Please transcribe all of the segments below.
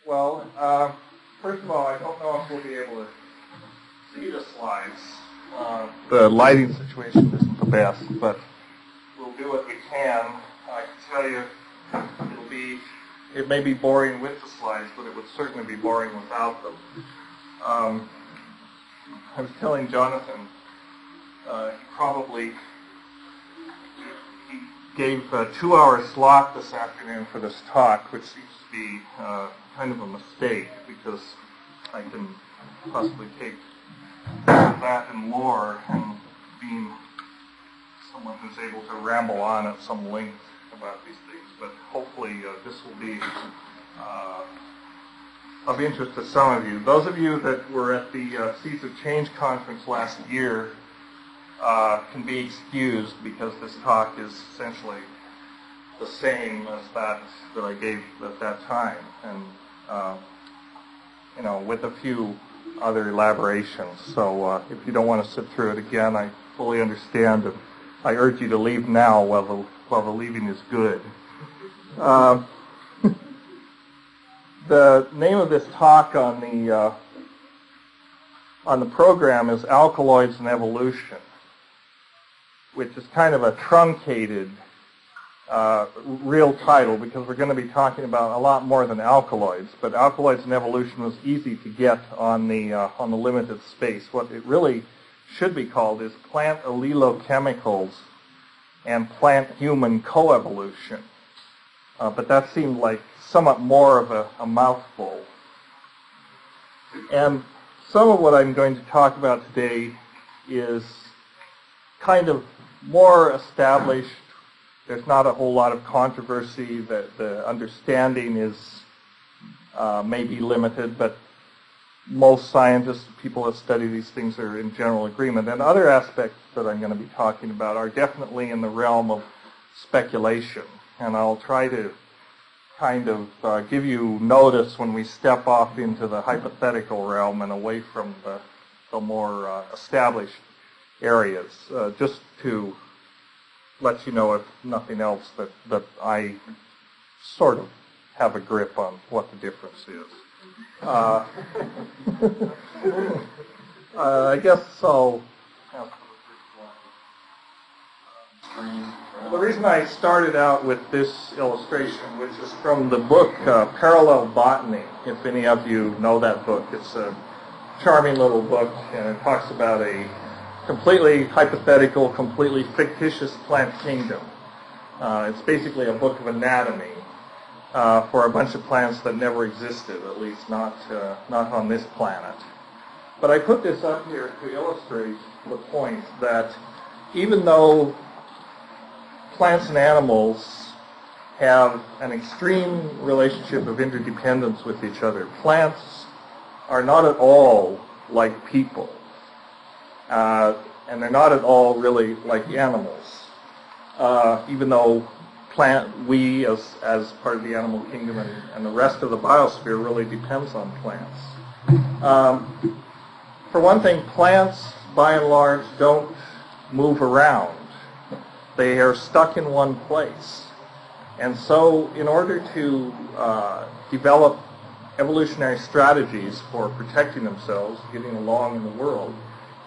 Well, first of all, I don't know if we'll be able to see the slides. The lighting situation isn't the best, but we'll do what we can. I can tell you it may be boring with the slides, but it would certainly be boring without them. I was telling Jonathan, he gave a 2-hour slot this afternoon for this talk, which seems to be kind of a mistake, because I can possibly take that and more, and being someone who's able to ramble on at some length about these things. But hopefully this will be of interest to some of you. Those of you that were at the Seeds of Change conference last year can be excused, because this talk is essentially the same as that I gave at that time, and with a few other elaborations. So if you don't want to sit through it again, I fully understand, and I urge you to leave now while the leaving is good. The name of this talk on the program is Alkaloids and Evolution, which is kind of a truncated real title, because we're going to be talking about a lot more than alkaloids. But Alkaloids and Evolution was easy to get on the limited space. What it should be called is Plant Allelochemicals and Plant-Human Coevolution. But that seemed like somewhat more of a mouthful. And some of what I'm going to talk about today is kind of more established. There's not a whole lot of controversy. The understanding is maybe limited, but most scientists, people that study these things, are in general agreement. And other aspects that I'm going to be talking about are definitely in the realm of speculation. And I'll try to kind of give you notice when we step off into the hypothetical realm and away from the more established areas, just to let you know, if nothing else, that I sort of have a grip on what the difference is. I guess so. The reason I started out with this illustration, which is from the book Parallel Botany, if any of you know that book. It's a charming little book, and it talks about a completely hypothetical, completely fictitious plant kingdom. It's basically a book of anatomy for a bunch of plants that never existed, at least not on this planet. But I put this up here to illustrate the point that even though plants and animals have an extreme relationship of interdependence with each other, plants are not at all like people. And they're not at all really like animals, even though we as part of the animal kingdom and the rest of the biosphere really depends on plants. For one thing, plants, by and large, don't move around. They are stuck in one place. And so in order to develop evolutionary strategies for protecting themselves, getting along in the world,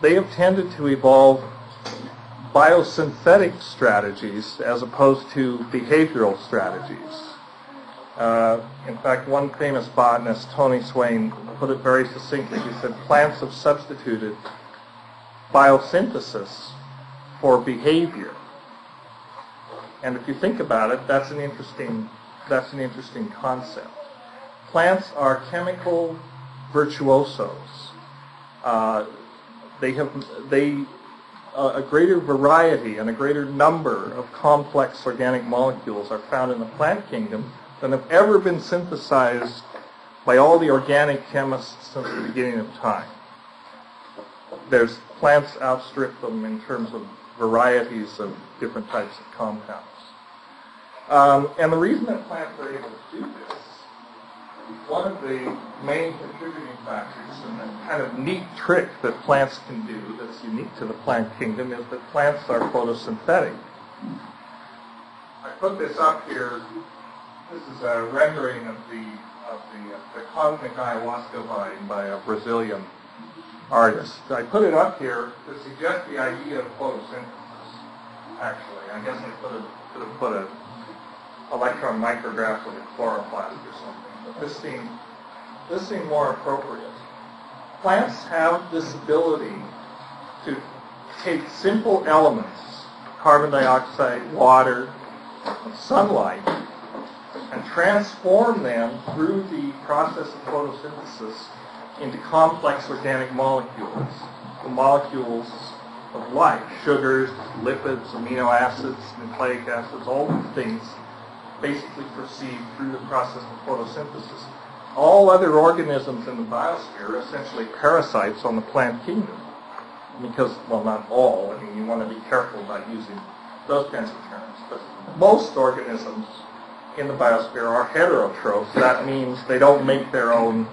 they have tended to evolve biosynthetic strategies as opposed to behavioral strategies. In fact, one famous botanist, Tony Swain, put it very succinctly. He said, plants have substituted biosynthesis for behavior. And if you think about it, that's an interesting concept. Plants are chemical virtuosos. A greater variety and a greater number of complex organic molecules are found in the plant kingdom than have ever been synthesized by all the organic chemists since the beginning of time. Plants outstrip them in terms of varieties of different types of compounds. And the reason that plants are able to do this, one of the main contributing factors and a kind of neat trick that plants can do that's unique to the plant kingdom is that plants are photosynthetic. I put this up here This is a rendering of the cosmic ayahuasca vine by a Brazilian artist. I put it up here to suggest the idea of photosynthesis. Actually, I guess I could have put a electron micrograph with a chloroplast or something, but this seemed more appropriate. Plants have this ability to take simple elements, carbon dioxide, water, sunlight, and transform them through the process of photosynthesis into complex organic molecules, the molecules of life, sugars, lipids, amino acids, nucleic acids, all these things basically proceed through the process of photosynthesis. All other organisms in the biosphere are essentially parasites on the plant kingdom. Because, well, not all, I mean, you want to be careful about using those kinds of terms, but most organisms in the biosphere are heterotrophs. That means they don't make their own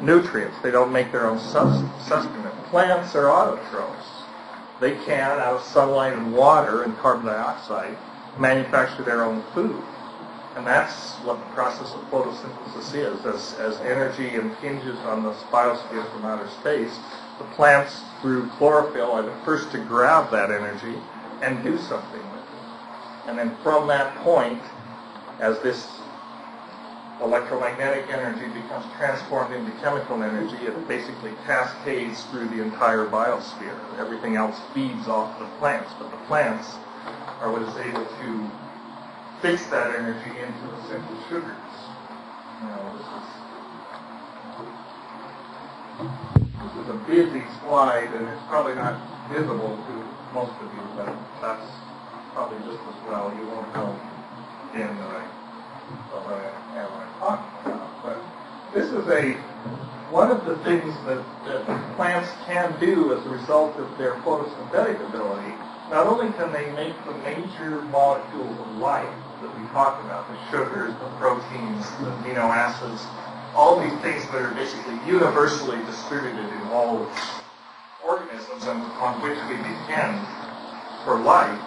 nutrients. They don't make their own sustenance. Plants are autotrophs. They can, out of sunlight and water and carbon dioxide, manufacture their own food. And that's what the process of photosynthesis is. As energy impinges on this biosphere from outer space, the plants, through chlorophyll, are the first to grab that energy and do something with it. And then from that point, as this electromagnetic energy becomes transformed into chemical energy, it basically cascades through the entire biosphere. Everything else feeds off the plants, but the plants are what is able to fix that energy into the simple sugars. You know, this is a busy slide, and it's probably not visible to most of you, but that's probably just as well. You won't know in what I'm talking about. But this is one of the things that plants can do as a result of their photosynthetic ability. Not only can they make the major molecules of life that we talk about, the sugars, the proteins, the amino acids, all these things that are basically universally distributed in all organisms and on which we depend for life.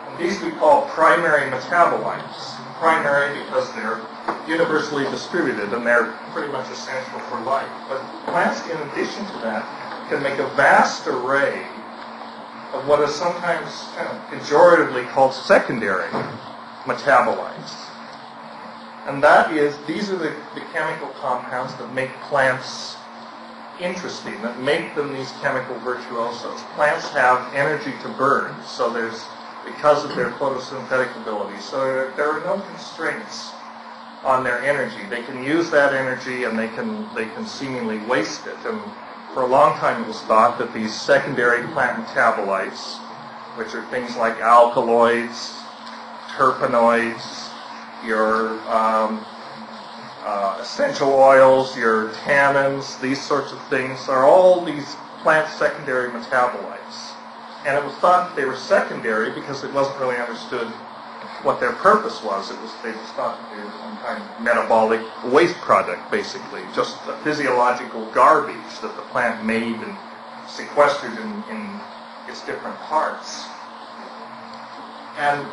And these we call primary metabolites. Primary because they're universally distributed and they're pretty much essential for life. But plants, in addition to that, can make a vast array of what is sometimes kind of pejoratively called secondary metabolites. And that is, these are the chemical compounds that make plants interesting, that make them these chemical virtuosos. Plants have energy to burn, so because of their photosynthetic ability. So there are no constraints on their energy. They can use that energy and they can seemingly waste it. And for a long time it was thought that these secondary plant metabolites, which are things like alkaloids, terpenoids, your essential oils, your tannins, these sorts of things, are all these plant secondary metabolites. And it was thought that they were secondary because it wasn't really understood what their purpose was. They was thought that they were some kind of metabolic waste product, basically, just the physiological garbage that the plant made and sequestered in its different parts. And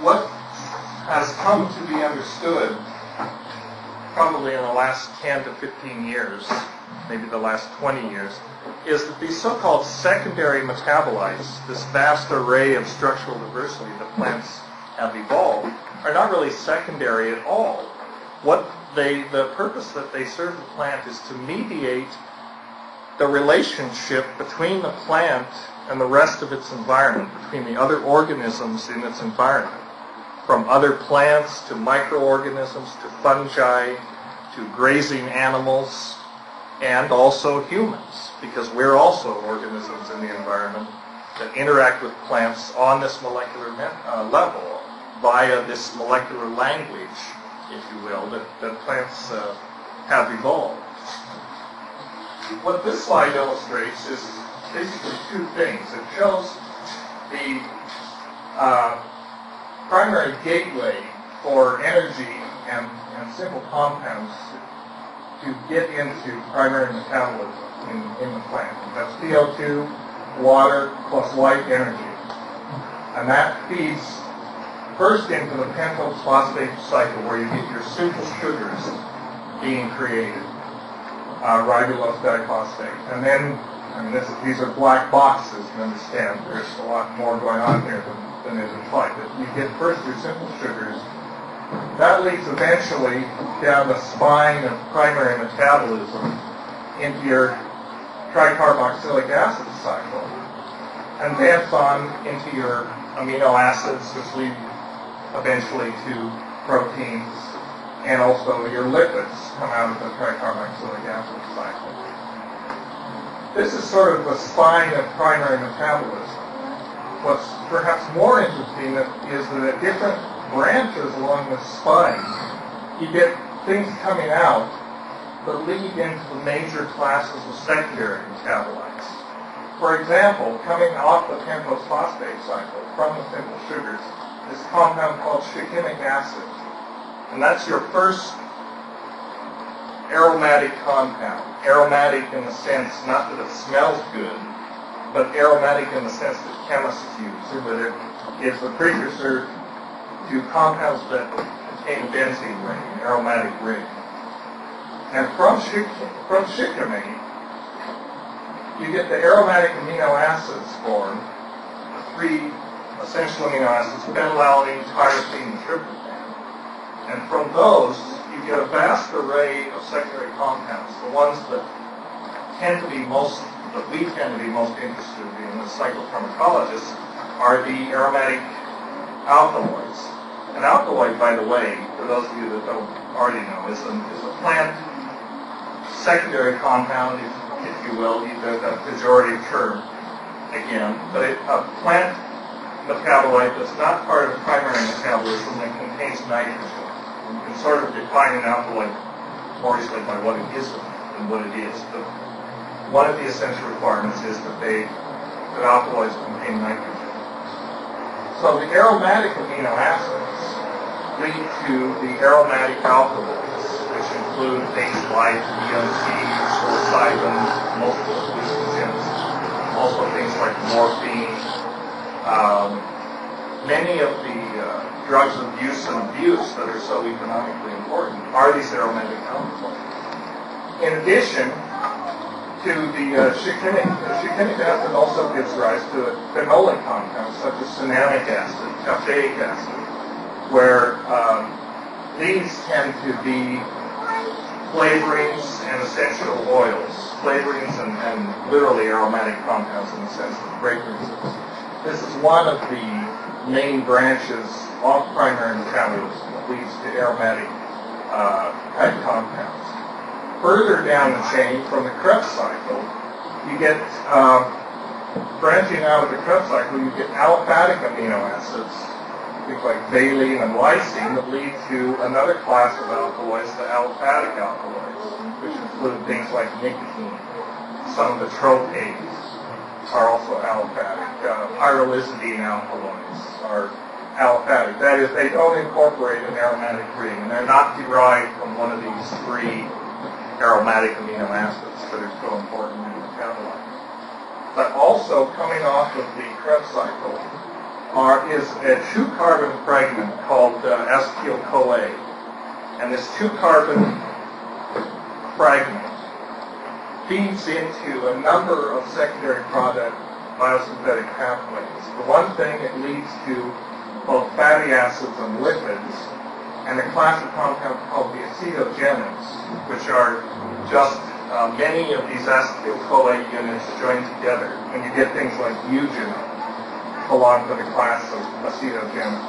what has come to be understood probably in the last 10 to 15 years, maybe the last 20 years, is that these so-called secondary metabolites, this vast array of structural diversity that plants have evolved, are not really secondary at all. The purpose that they serve the plant is to mediate the relationship between the plant and the rest of its environment, between the other organisms in its environment, from other plants to microorganisms to fungi to grazing animals and also humans, because we're also organisms in the environment that interact with plants on this molecular level via this molecular language, if you will, that plants have evolved. What this slide illustrates is basically two things. It shows the primary gateway for energy and simple compounds to get into primary metabolism in the plant. That's CO2, water, plus light energy. And that feeds first into the pentose phosphate cycle where you get your simple sugars being created, ribulose diphosphate. And then, these are black boxes, you understand. There's a lot more going on here than is implied. But you get first your simple sugars. That leads eventually down the spine of primary metabolism into your tricarboxylic acid cycle, and thence on into your amino acids, which lead eventually to proteins, and also your lipids come out of the tricarboxylic acid cycle. This is sort of the spine of primary metabolism. What's perhaps more interesting is that at different branches along the spine, you get things coming out that lead into the major classes of secondary metabolites. For example, coming off the pentose phosphate cycle from the simple sugars is a compound called shikimic acid. And that's your first aromatic compound. Aromatic in the sense, not that it smells good, but aromatic in the sense that chemists use, so that it is the precursor to compounds that contain a benzene ring, an aromatic ring. And from shikimate, you get the aromatic amino acids formed, the three essential amino acids, phenylalanine, tyrosine, and tryptophan. And from those, you get a vast array of secondary compounds, the ones that we tend to be most interested in as cyclopharmacologists are the aromatic alkaloids. An alkaloid, by the way, for those of you that don't already know, is a plant secondary compound, if you will. There's a pejorative term, again, but a plant metabolite that's not part of primary metabolism and contains nitrogen. You can sort of define an alkaloid more easily by what it isn't than what it is. But one of the essential requirements is that alkaloids contain nitrogen. So the aromatic amino acids lead to the aromatic alkaloids, which include things like DMT, psilocybin, multiple hallucinogens, also things like morphine. Many of the drugs of use and abuse that are so economically important are these aromatic alkaloids. In addition to the shikimic acid also gives rise to phenolic compounds such as cinnamic acid, caffeic acid, where these tend to be flavorings and essential oils, flavorings and literally aromatic compounds in the sense of fragrances. This is one of the main branches of primary metabolism that leads to aromatic type compounds. Further down the chain from the Krebs cycle, you get, branching out of the Krebs cycle, you get aliphatic amino acids, things like valine and lysine, that lead to another class of alkaloids, the aliphatic alkaloids, which include things like nicotine. Some of the tropanes are also aliphatic. Pyrrolizidine alkaloids are aliphatic. That is, they don't incorporate an aromatic ring, and they're not derived from one of these three aromatic amino acids that are so important in metabolites. But also coming off of the Krebs cycle is a 2-carbon fragment called acetyl-CoA. And this 2-carbon fragment feeds into a number of secondary product biosynthetic pathways. For one thing, it leads to both fatty acids and lipids, and a class of compounds called the acetogens, which are just many of these acetyl-CoA units joined together, and you get things like eugenol belong to the class of acetogens.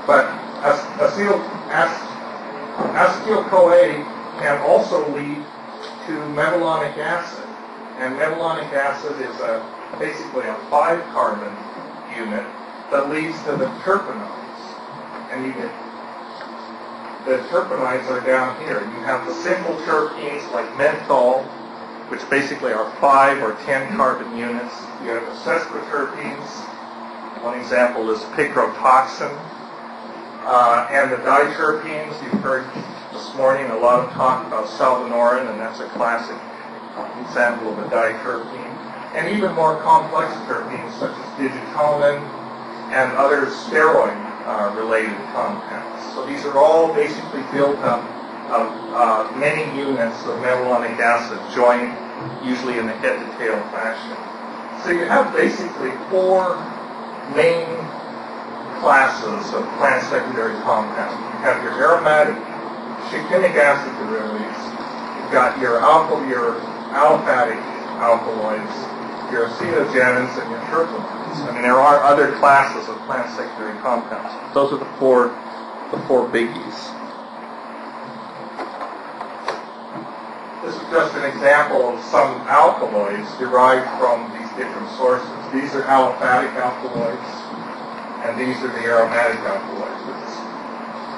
But acetyl-CoA can also lead to mevalonic acid, and mevalonic acid is basically a 5-carbon unit that leads to the terpenoids, and you get the terpenoids are down here. You have the simple terpenes like menthol, which basically are 5 or 10 carbon units. You have the sesquiterpenes. One example is picrotoxin. And the diterpenes, you've heard this morning a lot of talk about salvinorin, and that's a classic example of a diterpene. and even more complex terpenes such as digitonin and other steroid-related compounds. So these are all basically built up of many units of malonic acid joined usually in a head-to-tail fashion. So you have basically four main classes of plant secondary compounds. You have your aromatic shikimic acid derivatives, you've got your aliphatic alkaloids, your acetogenins, and your terpenoids. I mean, there are other classes of plant secondary compounds. Those are the four biggies. This is just an example of some alkaloids derived from these different sources. These are aliphatic alkaloids, and these are the aromatic alkaloids. It's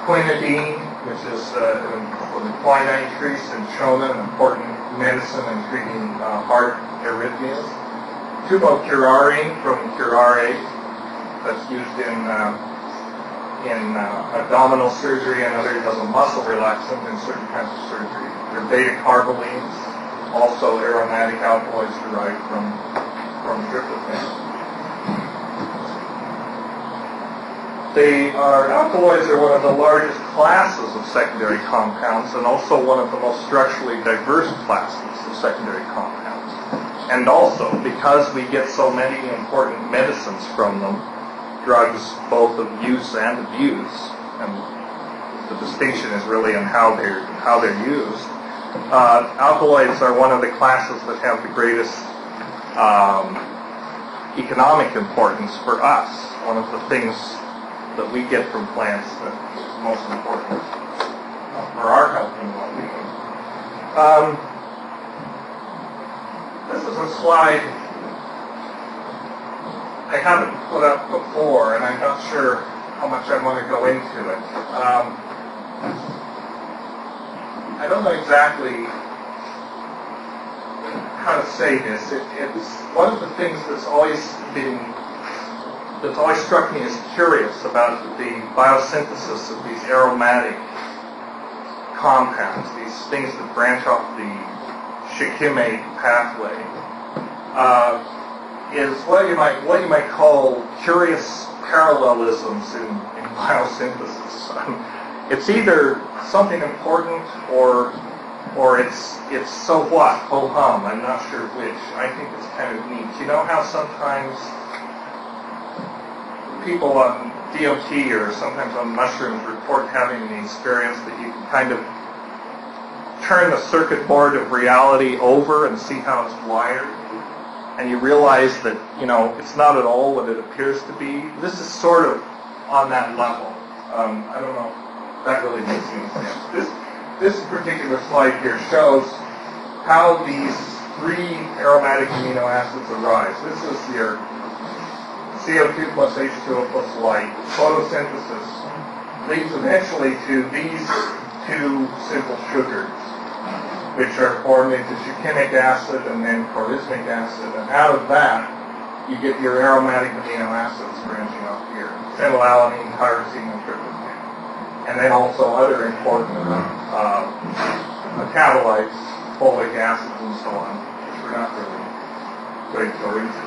quinidine, which is the quinine trees in Chona, an important medicine in treating heart arrhythmias. Tubocurarine from curare, that's used in abdominal surgery and others as a muscle relaxant in certain kinds of surgery. They're beta-carbolines, also aromatic alkaloids derived from tryptophan. Alkaloids are one of the largest classes of secondary compounds and also one of the most structurally diverse classes of secondary compounds. And also, because we get so many important medicines from them, drugs both of use and abuse, and the distinction is really in how they're used. Alkaloids are one of the classes that have the greatest economic importance for us. One of the things that we get from plants that is most important for our health and well-being. This is a slide I haven't put up before, and I'm not sure how much I want to go into it. I don't know exactly how to say this. It's one of the things that's always struck me as curious about the biosynthesis of these aromatic compounds, these things that branch off the shikimate pathway, is what you might call curious parallelisms in biosynthesis. It's either something important or it's so what, ho hum. I'm not sure which. I think it's kind of neat. You know how sometimes people on DMT or sometimes on mushrooms report having the experience that you can kind of turn the circuit board of reality over and see how it's wired, and you realize that, it's not at all what it appears to be. This is sort of on that level. I don't know if that really makes any sense. This particular slide here shows how these three aromatic amino acids arise. This is your CO2 plus H2O plus light. Photosynthesis leads eventually to these two simple sugars, which are formed into shikimic acid and then chorismic acid. And out of that, you get your aromatic amino acids branching off here. Phenylalanine, tyrosine, and tryptophan. And then also other important metabolites, folic acids, and so on, which we're not really going to go into.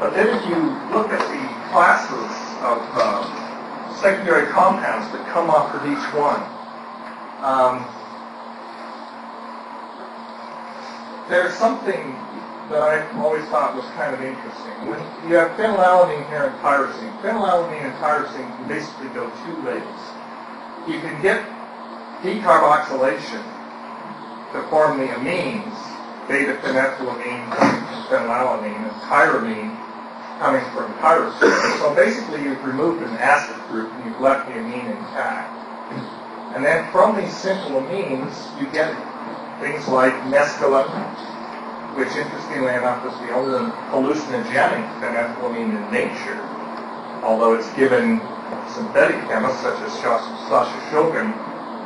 But then if you look at the classes of secondary compounds that come off of each one, there's something that I've always thought was kind of interesting. When you have phenylalanine here and tyrosine. Phenylalanine and tyrosine can basically go two ways. You can get decarboxylation to form the amines, beta-phenethylamine coming from phenylalanine and tyramine coming from tyrosine. So basically you've removed an acid group and you've left the amine intact. And then from these simple amines, you get things like mescaline, which interestingly enough is the only hallucinogenic phenethylamine in nature, although it's given synthetic chemists such as Sasha Shulgin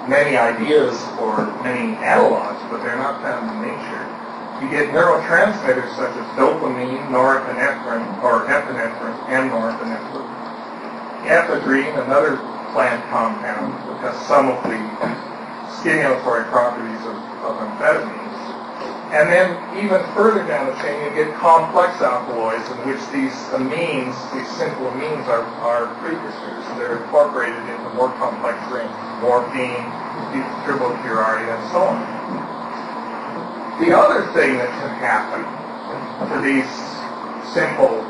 many ideas for many analogs, but they're not found in nature. You get neurotransmitters such as dopamine, norepinephrine, or epinephrine, and norepinephrine. Ephedrine, another plant compound, which has some of the stimulatory properties of amphetamines. And then even further down the chain, you get complex alkaloids in which these amines, these simple amines, are precursors. They're incorporated into more complex rings, morphine, tribocurare, and so on. The other thing that can happen to these simple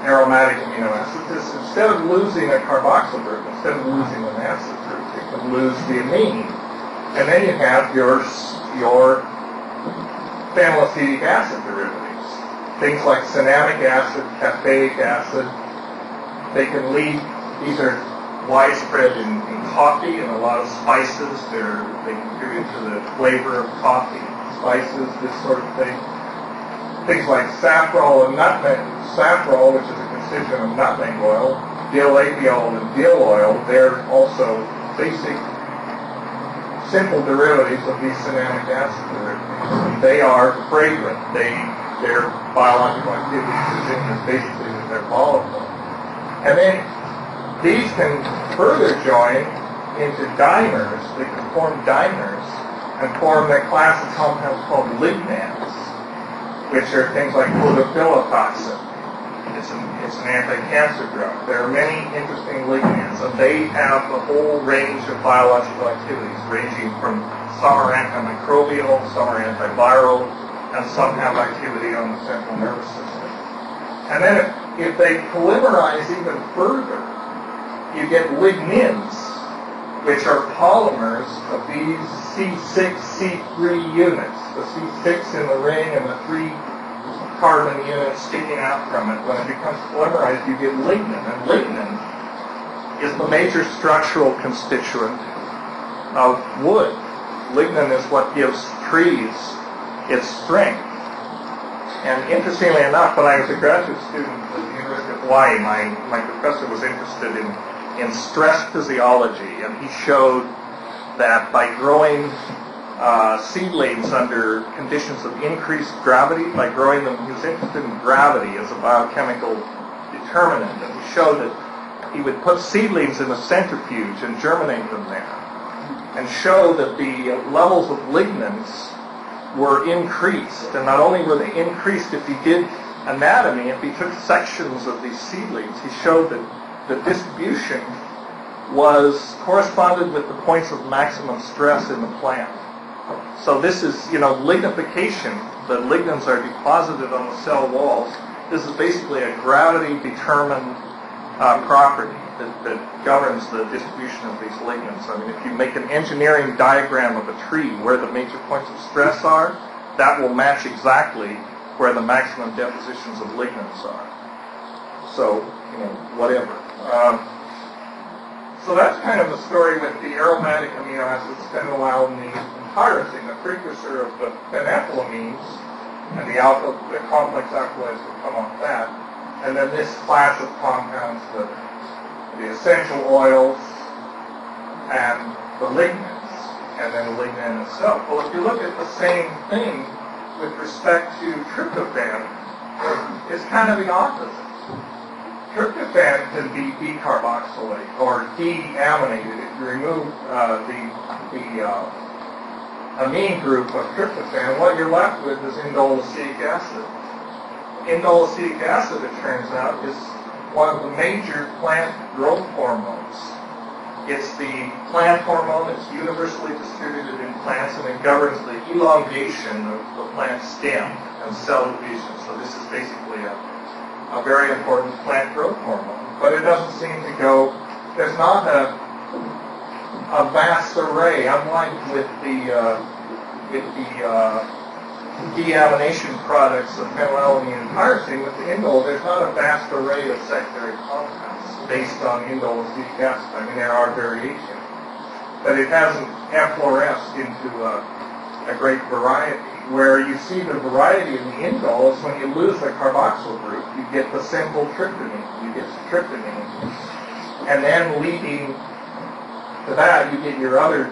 aromatic amino acids is instead of losing a carboxyl group, instead of losing an acid group, it can lose the amine. And then you have your phenylacetic acid derivatives. Things like cinnamic acid, caffeic acid. They can lead, these are widespread in coffee and a lot of spices. They contribute to the flavor of coffee, spices, this sort of thing. Things like safrole and nutmeg. Safrole, which is a constituent of nutmeg oil, dill alveol and dill oil, they're also basic simple derivatives of these cinnamic acid derivatives. They are fragrant. Their biological activity is basically that they're volatile. And then these can further join into dimers. They can form dimers and form a class of compounds called lignans, which are things like podophyllatoxin. It's an anti-cancer drug. There are many interesting lignans, and they have a whole range of biological activities, ranging from some are antimicrobial, some are antiviral, and some have activity on the central nervous system. And then if they polymerize even further, you get lignins, which are polymers of these C6-C3 units. The C6 in the ring and the 3 carbon units sticking out from it. When it becomes polymerized, you get lignin. And lignin is the major structural constituent of wood. Lignin is what gives trees its strength. And interestingly enough, when I was a graduate student at the University of Hawaii, my professor was interested in stress physiology, and he showed that by growing seedlings under conditions of increased gravity, by growing them, he was interested in gravity as a biochemical determinant, and he showed that he would put seedlings in a centrifuge and germinate them there, and show that the levels of lignans were increased. And not only were they increased, if he did anatomy, if he took sections of these seedlings, he showed that the distribution corresponded with the points of maximum stress in the plant. So this is, lignification. The lignans are deposited on the cell walls. This is basically a gravity-determined property that governs the distribution of these lignans. I mean, if you make an engineering diagram of a tree where the major points of stress are, that will match exactly where the maximum depositions of lignans are. So, whatever. So that's kind of the story with the aromatic amino acids, phenylalanine and tyrosine, the precursor of the phenethylamines, and the complex alkaloids that come off that. And then this class of compounds, the essential oils and the lignans, and then the lignan itself. Well, if you look at the same thing with respect to tryptophan, it's kind of the opposite. Tryptophan can be decarboxylate or deaminated. If you remove the amine group of tryptophan, what you're left with is indole-acetic acid. Indole-acetic acid, it turns out, is one of the major plant growth hormones. It's the plant hormone that's universally distributed in plants, and it governs the elongation of the plant stem and cell division. So this is basically a very important plant growth hormone. But it doesn't seem to go, there's not a vast array, unlike with the deamination products of phenylalanine and tyrosine. With the indole, there's not a vast array of secondary compounds based on indole-acetic acid. I mean, there are variations, but it hasn't effloresced into a great variety. Where you see the variety in the indole is when you lose the carboxyl group, you get the simple tryptamine, you get tryptamine, and then leading to that, you get your other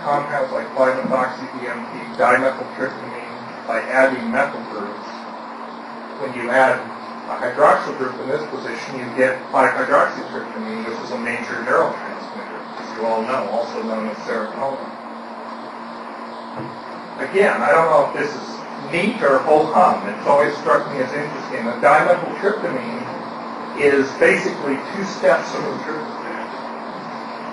compounds like 5-methoxy-DMT, dimethyltryptamine, by adding methyl groups. When you add a hydroxyl group in this position, you get 5-hydroxytryptamine, which is a major neurotransmitter, as you all know, also known as serotonin. again, I don't know if this is neat or ho-hum. It's always struck me as interesting. The dimethyltryptamine is basically 2 steps of tryptophan.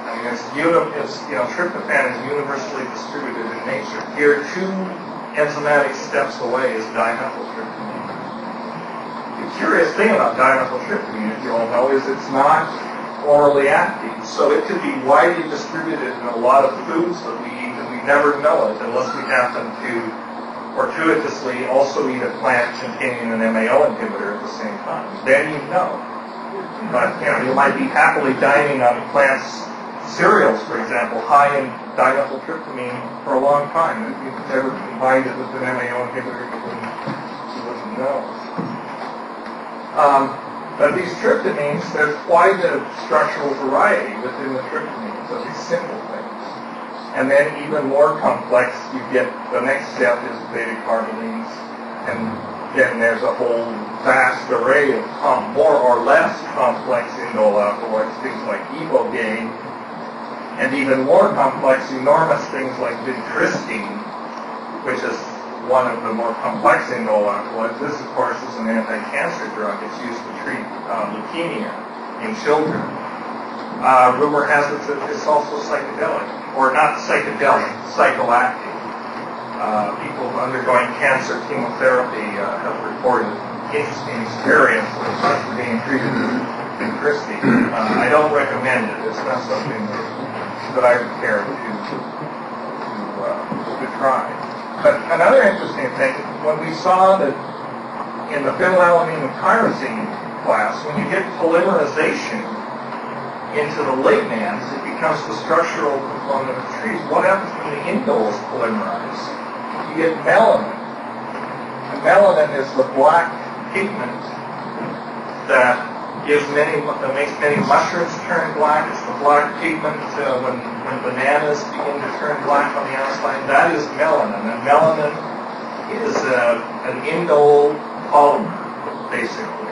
I mean, tryptophan is universally distributed in nature. Here, 2 enzymatic steps away is dimethyltryptamine. The curious thing about dimethyltryptamine, as you all know, is it's not orally active. So it could be widely distributed in a lot of foods that we eat, and we never know it unless we happen to fortuitously also eat a plant containing an MAO inhibitor at the same time. Then you know. But you might be happily dining on plants' cereals, for example, high in dimethyltryptamine for a long time. If you've never combined it with an MAO inhibitor, you wouldn't know. But these tryptamines, there's quite a structural variety within the tryptamines of these simple things. And then even more complex, you get, the next step is beta-carbolines, and then there's a whole vast array of more or less complex indole alkaloids, things like ibogaine, and even more complex, enormous things like vincristine, which is one of the more complex indole alkaloids. This, of course, is an anti-cancer drug. It's used to treat leukemia in children. Rumor has it that it's also psychedelic, or not psychedelic, psychoactive. People undergoing cancer chemotherapy have reported interesting experiences after being treated with vincristine. I don't recommend it. It's not something that I would care to try. But another interesting thing, when we saw that in the phenylalanine and tyrosine class, when you get polymerization into the lignans, it becomes the structural component of trees. What happens when the indoles polymerize? You get melanin. And melanin is the black pigment that makes many mushrooms turn black. It's the black pigment when bananas begin to turn black on the outside. That is melanin. And melanin is an indole polymer, basically.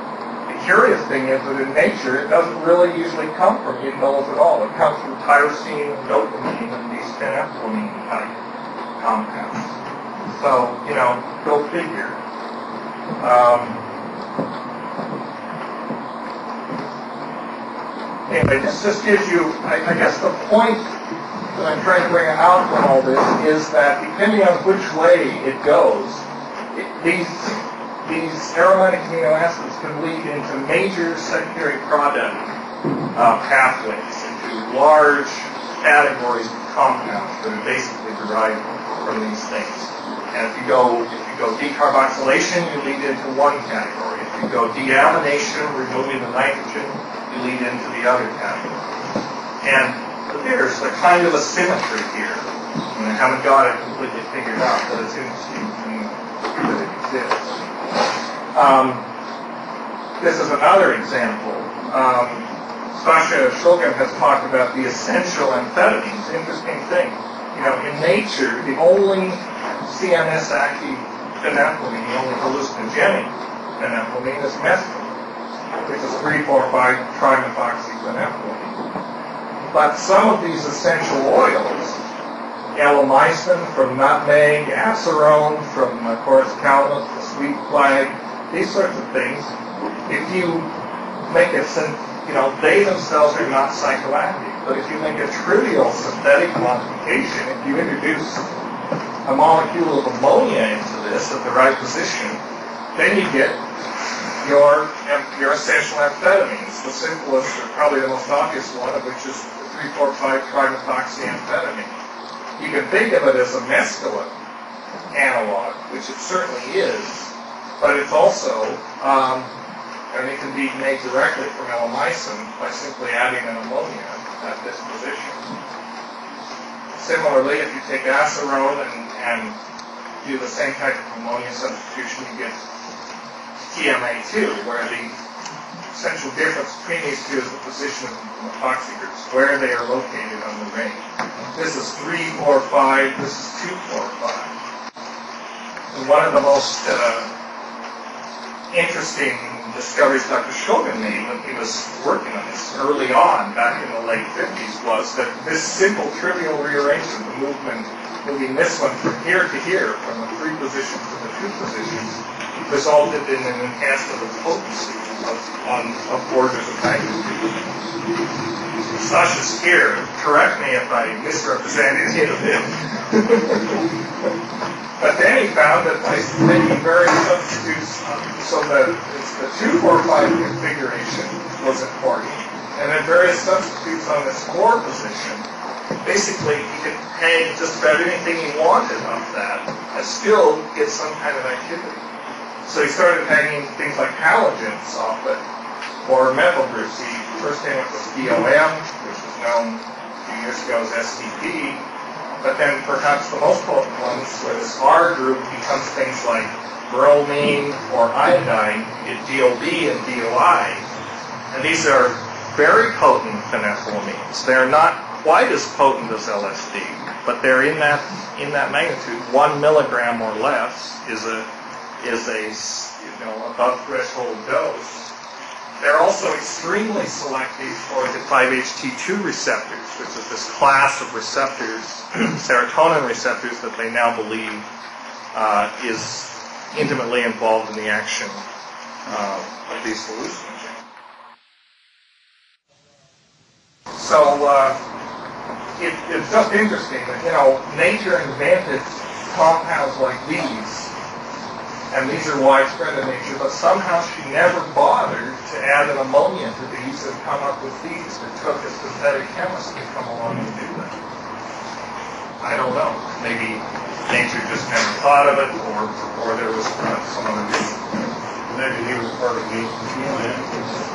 The curious thing is that in nature, it doesn't really usually come from indoles at all. It comes from tyrosine, dopamine, and these phenethylamine type compounds. So, go figure. Anyway, this just gives you, I guess the point that I'm trying to bring out from all this is that depending on which way it goes, these aromatic amino acids can lead into major secondary product pathways, into large categories of compounds that are basically derived from these things. And if you go decarboxylation, you lead into one category. If you go deamination, removing the nitrogen, you lead into the other category. And there's a kind of a symmetry here. I haven't got it completely figured out, but it's interesting that it exists. This is another example. Sasha Shulgin has talked about the essential amphetamines. Interesting thing. In nature, the only CNS active phenethylamine, the only hallucinogenic phenethylamine is mescaline, which is 3,4,5-trimethoxyphenethylamine. But some of these essential oils, L-amycin from nutmeg, acerone from, of course, calamus, the sweet flag, these sorts of things, if you make it, they themselves are not psychoactive. But if you make a trivial synthetic modification, if you introduce a molecule of ammonia into this at the right position, then you get your essential amphetamines. The simplest, or probably the most obvious one of which is the 3,4,5-trimethoxyamphetamine. You can think of it as a mescaline analog, which it certainly is, but it's also, and it can be made directly from L-amycin by simply adding an ammonia at this position. Similarly, if you take acerone and do the same type of ammonia substitution, you get TMA2, where the essential difference between these two is the position of the methoxy groups, where they are located on the ring. This is 3,4,5, this is 2,4,5. And one of the most interesting discoveries Dr. Shulgin made when he was working on this early on, back in the late 50s, was that this simple trivial rearrangement, the movement moving this one from here to here, from the 3 position to the 2 positions, resulted in an enhancement of potency of orders of magnitude. Sasha's here. Correct me if I misrepresent any of it. But then he found that by making various substitutes, so that the 2-4-5 configuration was important, and then various substitutes on this 4 position, basically he could hang just about anything he wanted off that and still get some kind of activity. So he started hanging things like halogens off it, or methyl groups. He first came up with BOM, which was known a few years ago as STP, but then perhaps the most potent ones, where this R group becomes things like bromine or iodine, in DOB and DOI. And these are very potent phenethylamines. They're not quite as potent as LSD, but they're in that magnitude. 1 milligram or less is a above threshold dose. They're also extremely selective for the 5-HT2 receptors, which is this class of receptors, serotonin receptors, that they now believe is intimately involved in the action of these hallucinogens. So it's just interesting that nature invented compounds like these. And these are widespread in nature, but somehow she never bothered to add an ammonia to these and come up with these. It took a synthetic chemist to come along and do that. I don't know. Maybe nature just never thought of it, or there was some other reason. Maybe he was part of the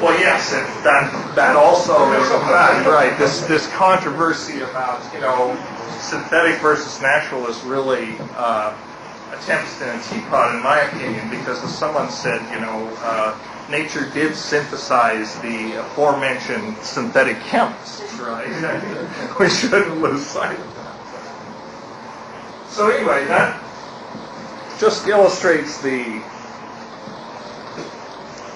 Well, yes, that also is a fact, right? This controversy about synthetic versus natural is really attempts in a teapot, in my opinion, because as someone said, nature did synthesize the aforementioned synthetic chemists, right? We shouldn't lose sight of that. So anyway, that just illustrates the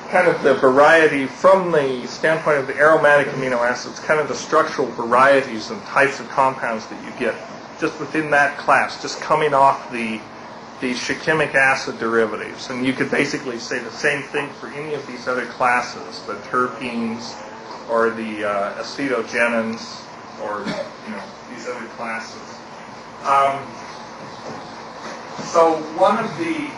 kind of the variety from the standpoint of the aromatic amino acids, kind of the structural varieties and types of compounds that you get just within that class, just coming off the shikimic acid derivatives. And you could basically say the same thing for any of these other classes, the terpenes or the acetogenins or these other classes. So one of the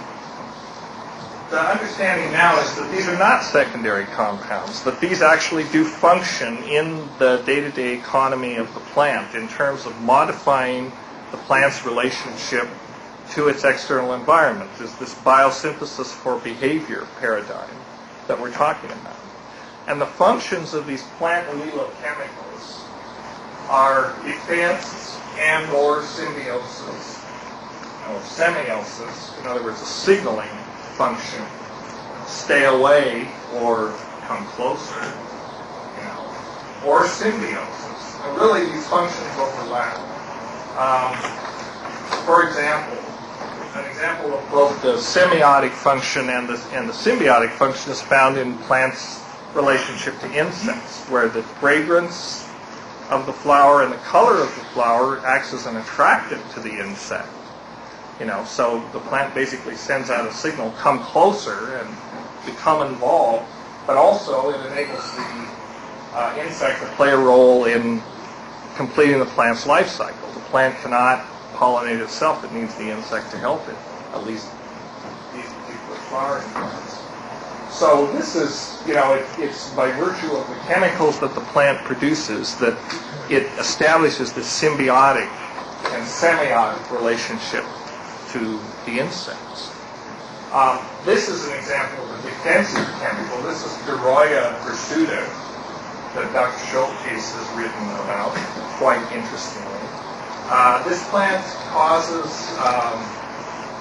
understanding now is that these are not secondary compounds, that these actually do function in the day-to-day economy of the plant in terms of modifying the plant's relationship to its external environment. There's this biosynthesis for behavior paradigm that we're talking about. And the functions of these plant allelochemicals are defense and or symbiosis or semiosis, in other words, a signaling function. Stay away or come closer, or symbiosis. And really these functions overlap. For example, an example of both the semiotic function and the symbiotic function is found in plants' relationship to insects, where the fragrance of the flower and the color of the flower acts as an attractant to the insect. So the plant basically sends out a signal, come closer and become involved, but also it enables the insect to play a role in completing the plant's life cycle. The plant cannot pollinate itself, it needs the insect to help it, at least these particular flowering plants. So this is, it's by virtue of the chemicals that the plant produces that it establishes this symbiotic and semiotic relationship to the insects. This is an example of a defensive chemical. This is Duroia hirsuta that Dr. Schultes has written about quite interestingly. This plant causes,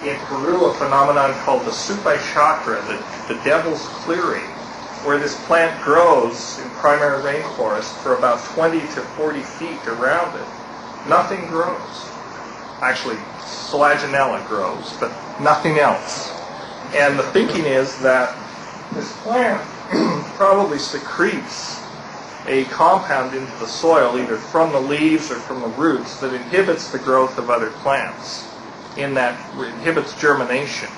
in Peru, a phenomenon called the Supai chakra, the devil's clearing, where this plant grows in primary rainforest for about 20 to 40 feet around it. Nothing grows. Actually, Selaginella grows, but nothing else. And the thinking is that this plant probably secretes a compound into the soil, either from the leaves or from the roots, that inhibits the growth of other plants, inhibits germination.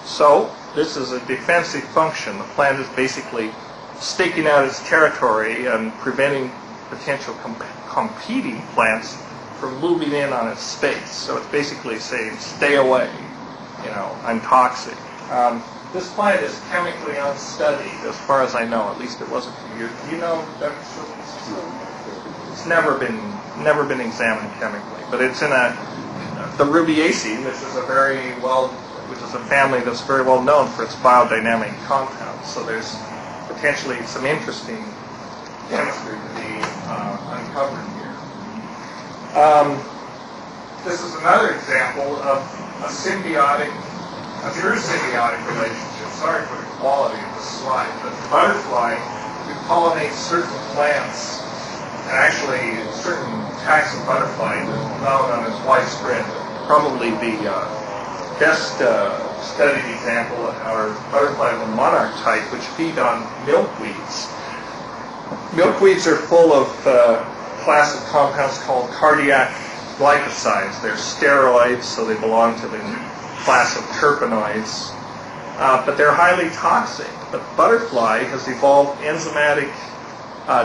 So this is a defensive function. The plant is basically staking out its territory and preventing potential competing plants from moving in on its space. So it's basically saying, stay away, I'm toxic. This plant is chemically unstudied, as far as I know. At least it wasn't for years. Do you know, Dr. Schultz? It's never been examined chemically, but it's in the Rubiaceae, which is a family that's very well known for its biodynamic compounds. So there's potentially some interesting chemistry to be uncovered here. This is another example of a true symbiotic relationship. Sorry for the quality of the slide, but the butterfly who pollinates certain plants, and actually certain types of butterfly phenomenon is widespread. Probably the best studied example are butterflies of the monarch type, which feed on milkweeds. Milkweeds are full of a class of compounds called cardiac glycosides. They're steroids, so they belong to the class of terpenoids, but they're highly toxic. But the butterfly has evolved enzymatic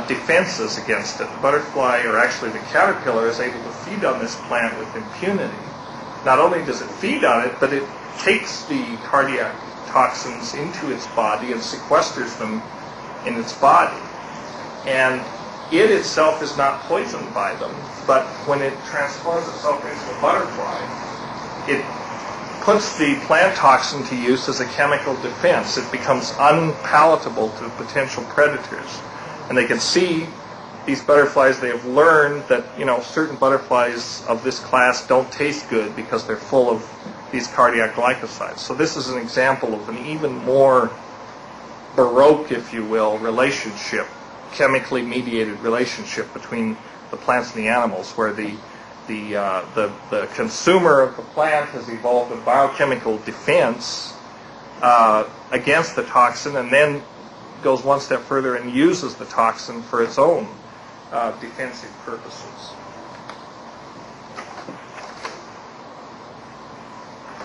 defenses against it. The butterfly, or actually the caterpillar, is able to feed on this plant with impunity. Not only does it feed on it, but it takes the cardiac toxins into its body and sequesters them in its body. And it itself is not poisoned by them, but when it transforms itself into a butterfly, it puts the plant toxin to use as a chemical defense. It becomes unpalatable to potential predators. And they can see these butterflies, they have learned that, certain butterflies of this class don't taste good because they're full of these cardiac glycosides. So this is an example of an even more baroque, if you will, relationship, chemically mediated relationship between the plants and the animals, where the consumer of the plant has evolved a biochemical defense against the toxin, and then goes one step further and uses the toxin for its own defensive purposes.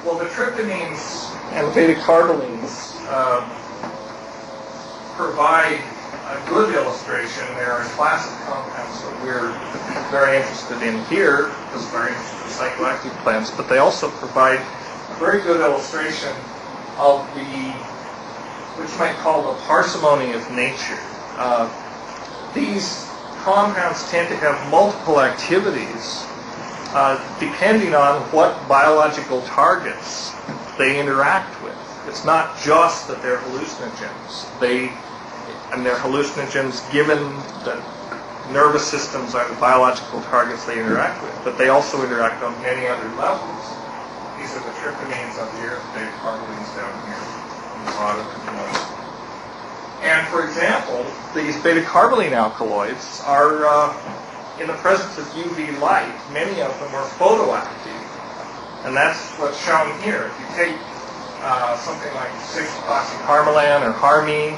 Well, the tryptamines and the beta-carbolines provide a good illustration. There are a class of compounds that we're very interested in here, because we're interested in psychoactive plants, but they also provide a very good illustration of what you might call the parsimony of nature. These compounds tend to have multiple activities depending on what biological targets they interact with. It's not just that they're hallucinogens. They're hallucinogens given that nervous systems are the biological targets they interact with, but they also interact on many other levels. These are the tryptamines up here, the beta-carbolines down here on the bottom. And for example, these beta-carboline alkaloids are, in the presence of UV light, many of them are photoactive. And that's what's shown here. If you take something like 6-deoxycarmelan or harmine,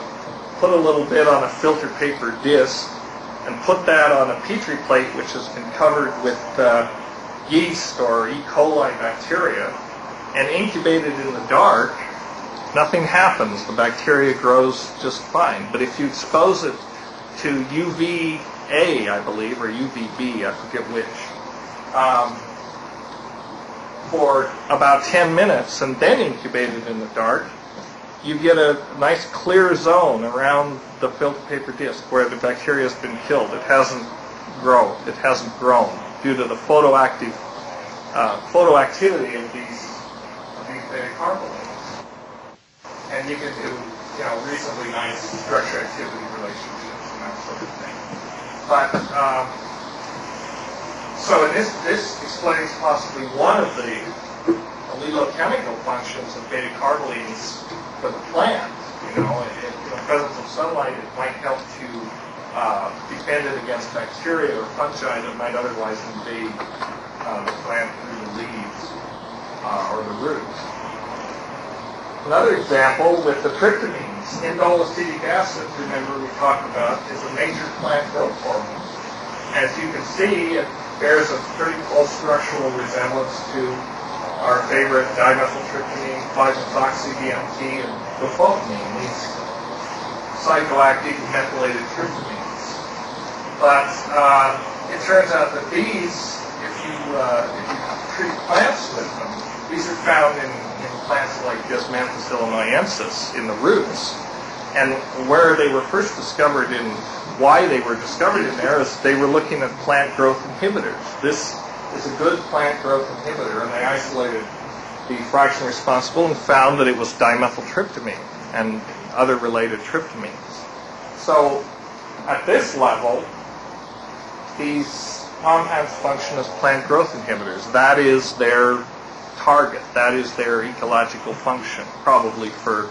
put a little bit on a filter paper disc, and put that on a petri plate which has been covered with yeast or E. coli bacteria, and incubate it in the dark, nothing happens. The bacteria grows just fine. But if you expose it to UVA, I believe, or UVB, I forget which, for about 10 minutes and then incubate it in the dark, you get a nice clear zone around the filter paper disc where the bacteria has been killed. It hasn't grown due to the photoactivity of these beta-carbolines. And you can do, reasonably nice structure-activity relationships and that sort of thing. But so in this explains possibly one of the allelochemical functions of beta-carbolines for the plant. In the presence of sunlight, it might help to defend it against bacteria or fungi that might otherwise invade the plant through the leaves or the roots. Another example with the tryptamines. Indole acetic acid, remember we talked about, is a major plant growth hormone. As you can see, it bears a pretty close structural resemblance to our favorite dimethyltryptamine, 5-methoxy-DMT, and dopamine, these psychoactive methylated tryptamines. But it turns out that these, if you treat plants with them, these are found in plants like Desmanthus illinoisensis in the roots. And where they were first discovered and why they were discovered in there is they were looking at plant growth inhibitors. This is a good plant growth inhibitor, and they isolated the fraction responsible and found that it was dimethyltryptamine and other related tryptamines. So at this level, these compounds function as plant growth inhibitors. That is their target. That is their ecological function, probably for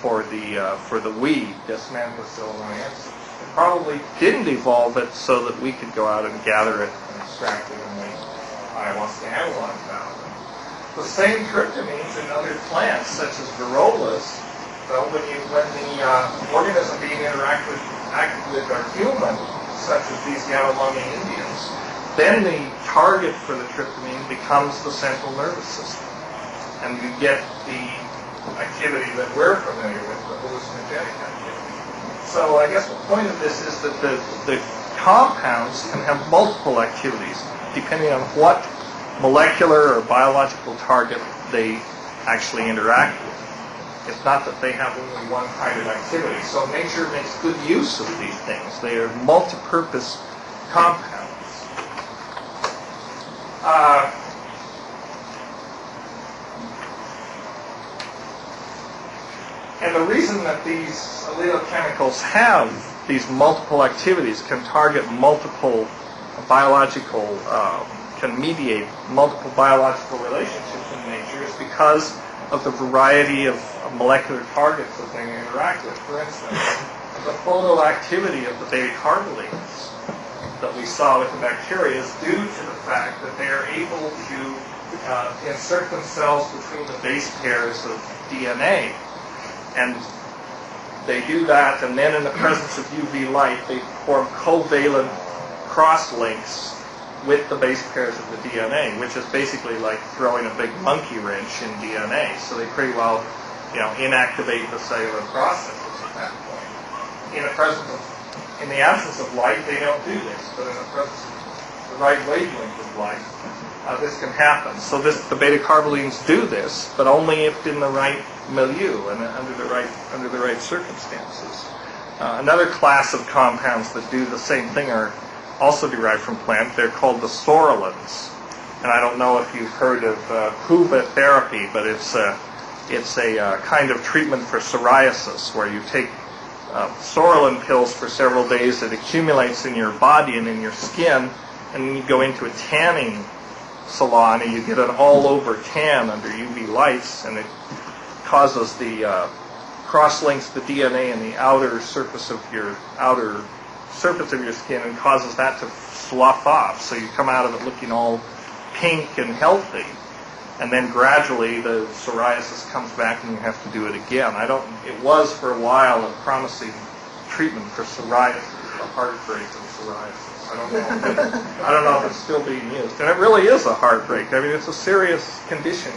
the weed, Desmanthus illinoisensis. It probably didn't evolve it so that we could go out and gather it and extract it and make ayahuasca analyze out of it. The same tryptamines in other plants, such as varrolas, so when the organism being active with our human, such as these Yanomami Indians, then the target for the tryptamine becomes the central nervous system. And you get the activity that we're familiar with, the hallucinogenic activity. So I guess the point of this is that the compounds can have multiple activities depending on what molecular or biological target they actually interact with. It's not that they have only one kind of activity. So nature makes good use of these things. They are multi-purpose compounds. And the reason that these allelochemicals have these multiple activities, can target multiple biological, can mediate multiple biological relationships in nature is because of the variety of molecular targets that they interact with. For instance, the photoactivity of the beta-carbolines that we saw with the bacteria is due to the fact that they are able to insert themselves between the base pairs of DNA. And they do that, and then in the presence of UV light, they form covalent cross-links with the base pairs of the DNA, which is basically like throwing a big monkey wrench in DNA. So they pretty well, inactivate the cellular processes at that point. In the absence of light, they don't do this, but in the presence of the right wavelength of light, this can happen. So the beta-carbolines do this, but only if in the right milieu and under the right circumstances. Another class of compounds that do the same thing are also derived from plant. They're called the sorolins. And I don't know if you've heard of Huva therapy, but it's a kind of treatment for psoriasis where you take sorolin pills for several days. It accumulates in your body and in your skin, and then you go into a tanning salon and you get an all-over tan under UV lights, and it causes the cross-links the DNA in the outer surface of your skin and causes that to slough off. So you come out of it looking all pink and healthy, and then gradually the psoriasis comes back and you have to do it again. It was for a while a promising treatment for psoriasis, the heartbreak of psoriasis. I don't know if it's still being used. And it really is a heartbreak. I mean, it's a serious condition,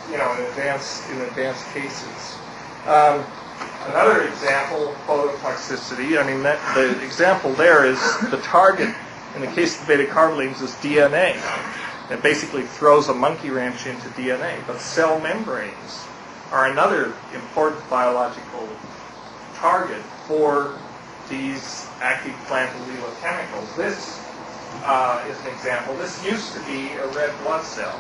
in advanced cases. Another example, phototoxicity. I mean, the example there is the target, in the case of the beta-carbolines, is DNA. It basically throws a monkey wrench into DNA. But cell membranes are another important biological target for these active plant allelochemicals. This is an example. This used to be a red blood cell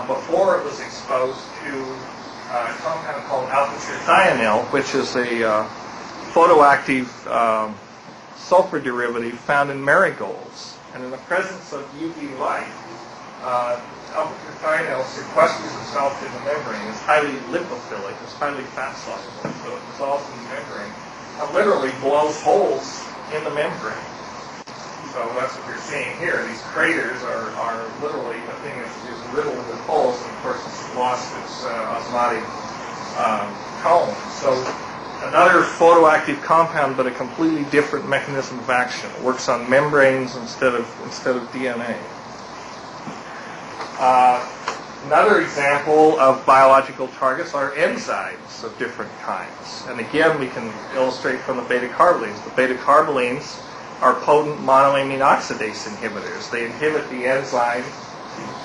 before it was exposed to a compound called alpha-trethionyl, which is a photoactive sulfur derivative found in marigolds. And in the presence of UV light, alpha-trethionyl sequesters itself in the membrane. It's highly lipophilic. It's highly fat-soluble, so it dissolves in the membrane. It literally blows holes in the membrane. So that's what you're seeing here. These craters are literally, the thing is riddled with holes, and of course it's lost its osmotic tone. So another photoactive compound, but a completely different mechanism of action. It works on membranes instead of DNA. Another example of biological targets are enzymes of different kinds. And again, we can illustrate from the beta-carbolines. The beta-carbolines are potent monoamine oxidase inhibitors. They inhibit the enzyme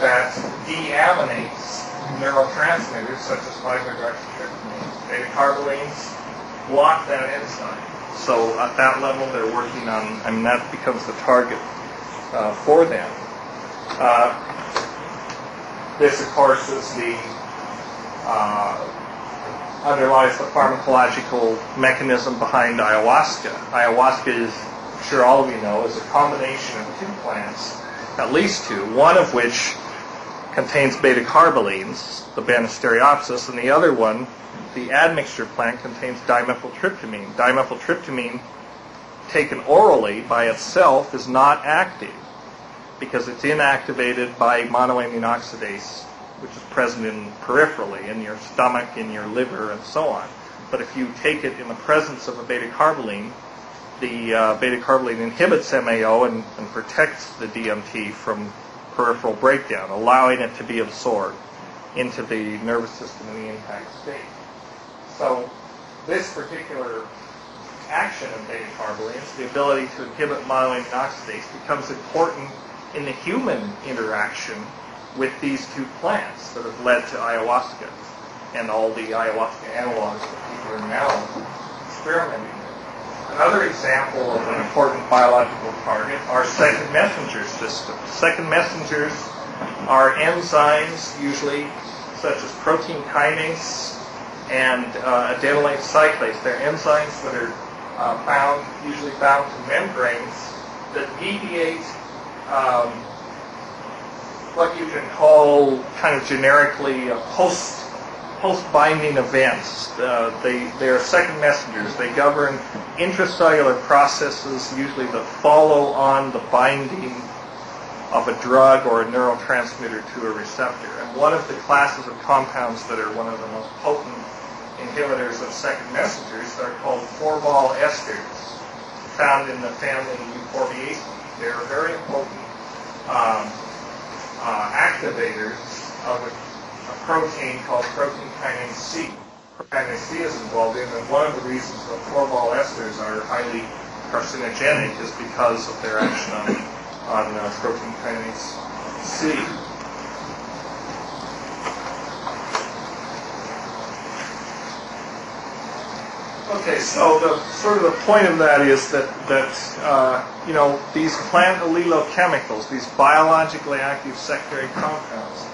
that deaminates neurotransmitters such as 5-hydroxytryptamine. Beta-carbolines block that enzyme. So at that level, they're working on, that becomes the target for them. This, of course, is the underlies the pharmacological mechanism behind ayahuasca. Ayahuasca is, I'm sure all of you know, is a combination of two plants, at least two, one of which contains beta-carbolines, the Banisteriopsis, and the other one, the admixture plant, contains dimethyltryptamine. Dimethyltryptamine, taken orally by itself, is not active, because it's inactivated by monoamine oxidase, which is present peripherally in your stomach, in your liver, and so on. But if you take it in the presence of a beta-carboline, the beta-carboline inhibits MAO and protects the DMT from peripheral breakdown, allowing it to be absorbed into the nervous system in the intact state. So this particular action of beta-carbolines, the ability to inhibit monoamine oxidase, becomes important in the human interaction with these two plants that have led to ayahuasca and all the ayahuasca analogs that people are now experimenting with. Another example of an important biological target are second messenger systems. Second messengers are enzymes, usually such as protein kinase and adenylate cyclase. They're enzymes that are usually bound to membranes that mediate what you can call kind of generically post-binding events. They are second messengers. They govern intracellular processes, usually that follow on the binding of a drug or a neurotransmitter to a receptor. And one of the classes of compounds that are one of the most potent inhibitors of second messengers are called 4-vol esters, found in the family Euphorbiaceae. They're very important activators of a protein called protein kinase C. Kinase C is involved in, and one of the reasons that 4-vol esters are highly carcinogenic is because of their action on protein kinase C. Okay, so the point of that is that these plant allelochemicals, these biologically active secondary compounds,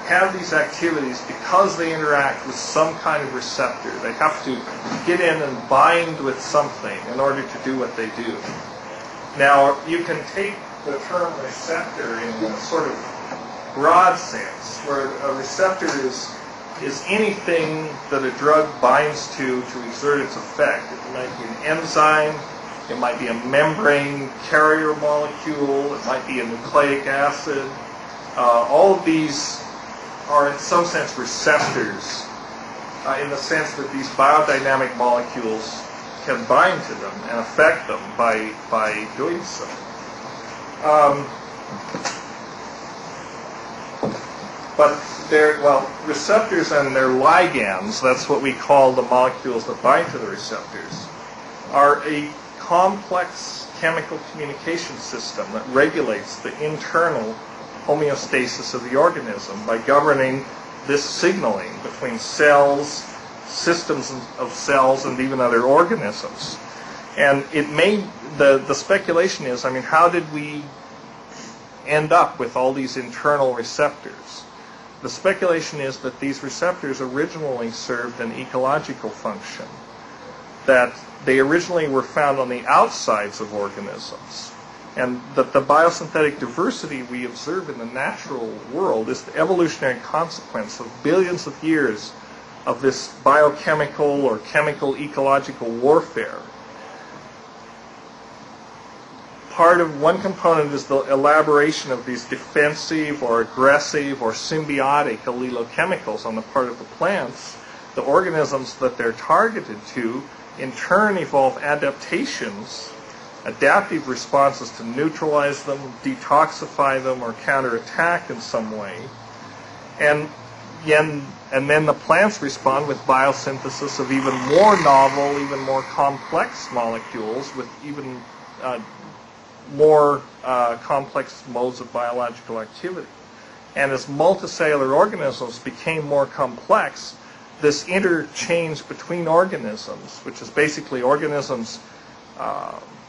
have these activities because they interact with some kind of receptor. They have to get in and bind with something in order to do what they do. Now, you can take the term receptor in a sort of broad sense, where a receptor is anything that a drug binds to exert its effect. It might be an enzyme, it might be a membrane carrier molecule, it might be a nucleic acid. All of these are in some sense receptors, in the sense that these biodynamic molecules can bind to them and affect them by doing so. But receptors and their ligands, that's what we call the molecules that bind to the receptors, are a complex chemical communication system that regulates the internal homeostasis of the organism by governing this signaling between cells, systems of cells, and even other organisms. And the speculation is, how did we end up with all these internal receptors? The speculation is that these receptors originally served an ecological function, that they originally were found on the outsides of organisms, and that the biosynthetic diversity we observe in the natural world is the evolutionary consequence of billions of years of this biochemical or chemical ecological warfare. One component is the elaboration of these defensive or aggressive or symbiotic allelochemicals on the part of the plants the organisms that they're targeted to in turn evolve adaptations, adaptive responses to neutralize them, detoxify them, or counterattack in some way. And then the plants respond with biosynthesis of even more novel, even more complex molecules with even more complex modes of biological activity. And as multicellular organisms became more complex, this interchange between organisms, which is basically organisms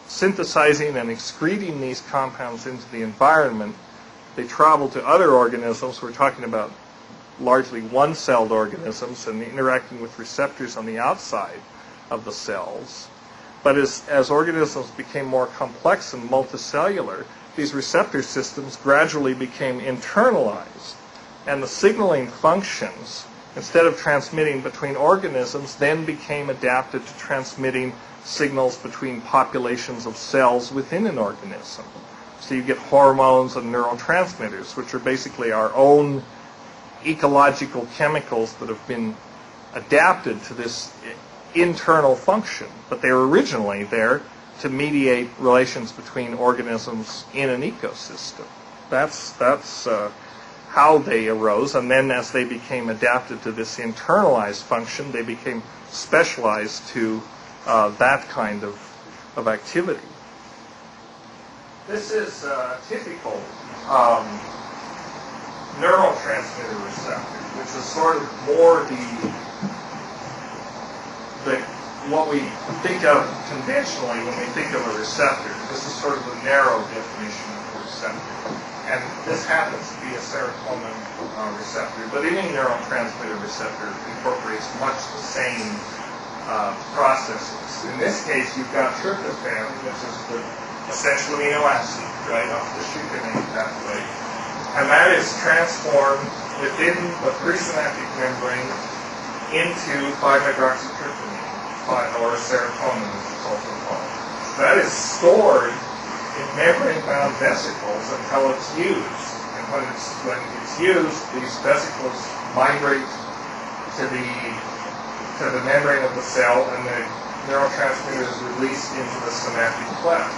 synthesizing and excreting these compounds into the environment, they travel to other organisms. We're talking about largely one-celled organisms and interacting with receptors on the outside of the cells. But as organisms became more complex and multicellular, these receptor systems gradually became internalized, and the signaling functions, instead of transmitting between organisms, then became adapted to transmitting signals between populations of cells within an organism. So you get hormones and neurotransmitters, which are basically our own ecological chemicals that have been adapted to this internal function, but they were originally there to mediate relations between organisms in an ecosystem. That's how they arose, and then as they became adapted to this internalized function, they became specialized to that kind of activity. This is a typical neurotransmitter receptor, which is sort of more what we think of conventionally when we think of a receptor. This is sort of the narrow definition of a receptor. And this happens to be a serotonin receptor, but any neurotransmitter receptor incorporates much the same processes. In this case, you've got tryptophan, which is the essential amino acid, right, off the succinate pathway. And that is transformed within the presynaptic membrane into 5-hydroxytryptamine, or serotonin, as it's also called. That is stored in membrane-bound vesicles until it's used. And when it's used, these vesicles migrate to the membrane of the cell, and the neurotransmitter is released into the synaptic cleft.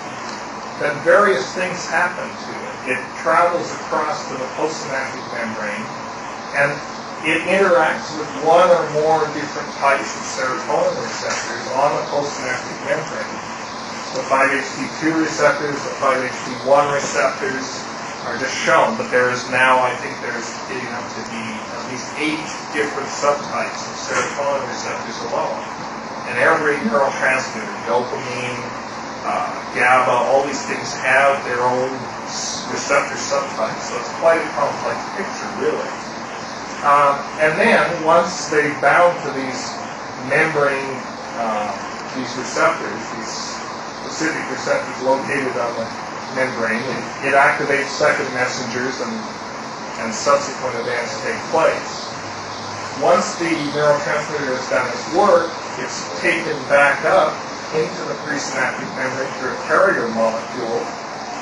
Then various things happen to it. It travels across to the postsynaptic membrane, and it interacts with one or more different types of serotonin receptors on the postsynaptic membrane. The 5-HT2 receptors, the 5-HT1 receptors are just shown, but there is now, I think there's getting up to be at least 8 different subtypes of serotonin receptors alone. And every neurotransmitter, dopamine, GABA, all these things have their own receptor subtypes, so it's quite a complex picture, really. And then, once they bound to these membrane, these receptors, these specific receptors located on the membrane, it activates second messengers and subsequent events take place. Once the neurotransmitter has done its work, it's taken back up into the presynaptic membrane through a carrier molecule.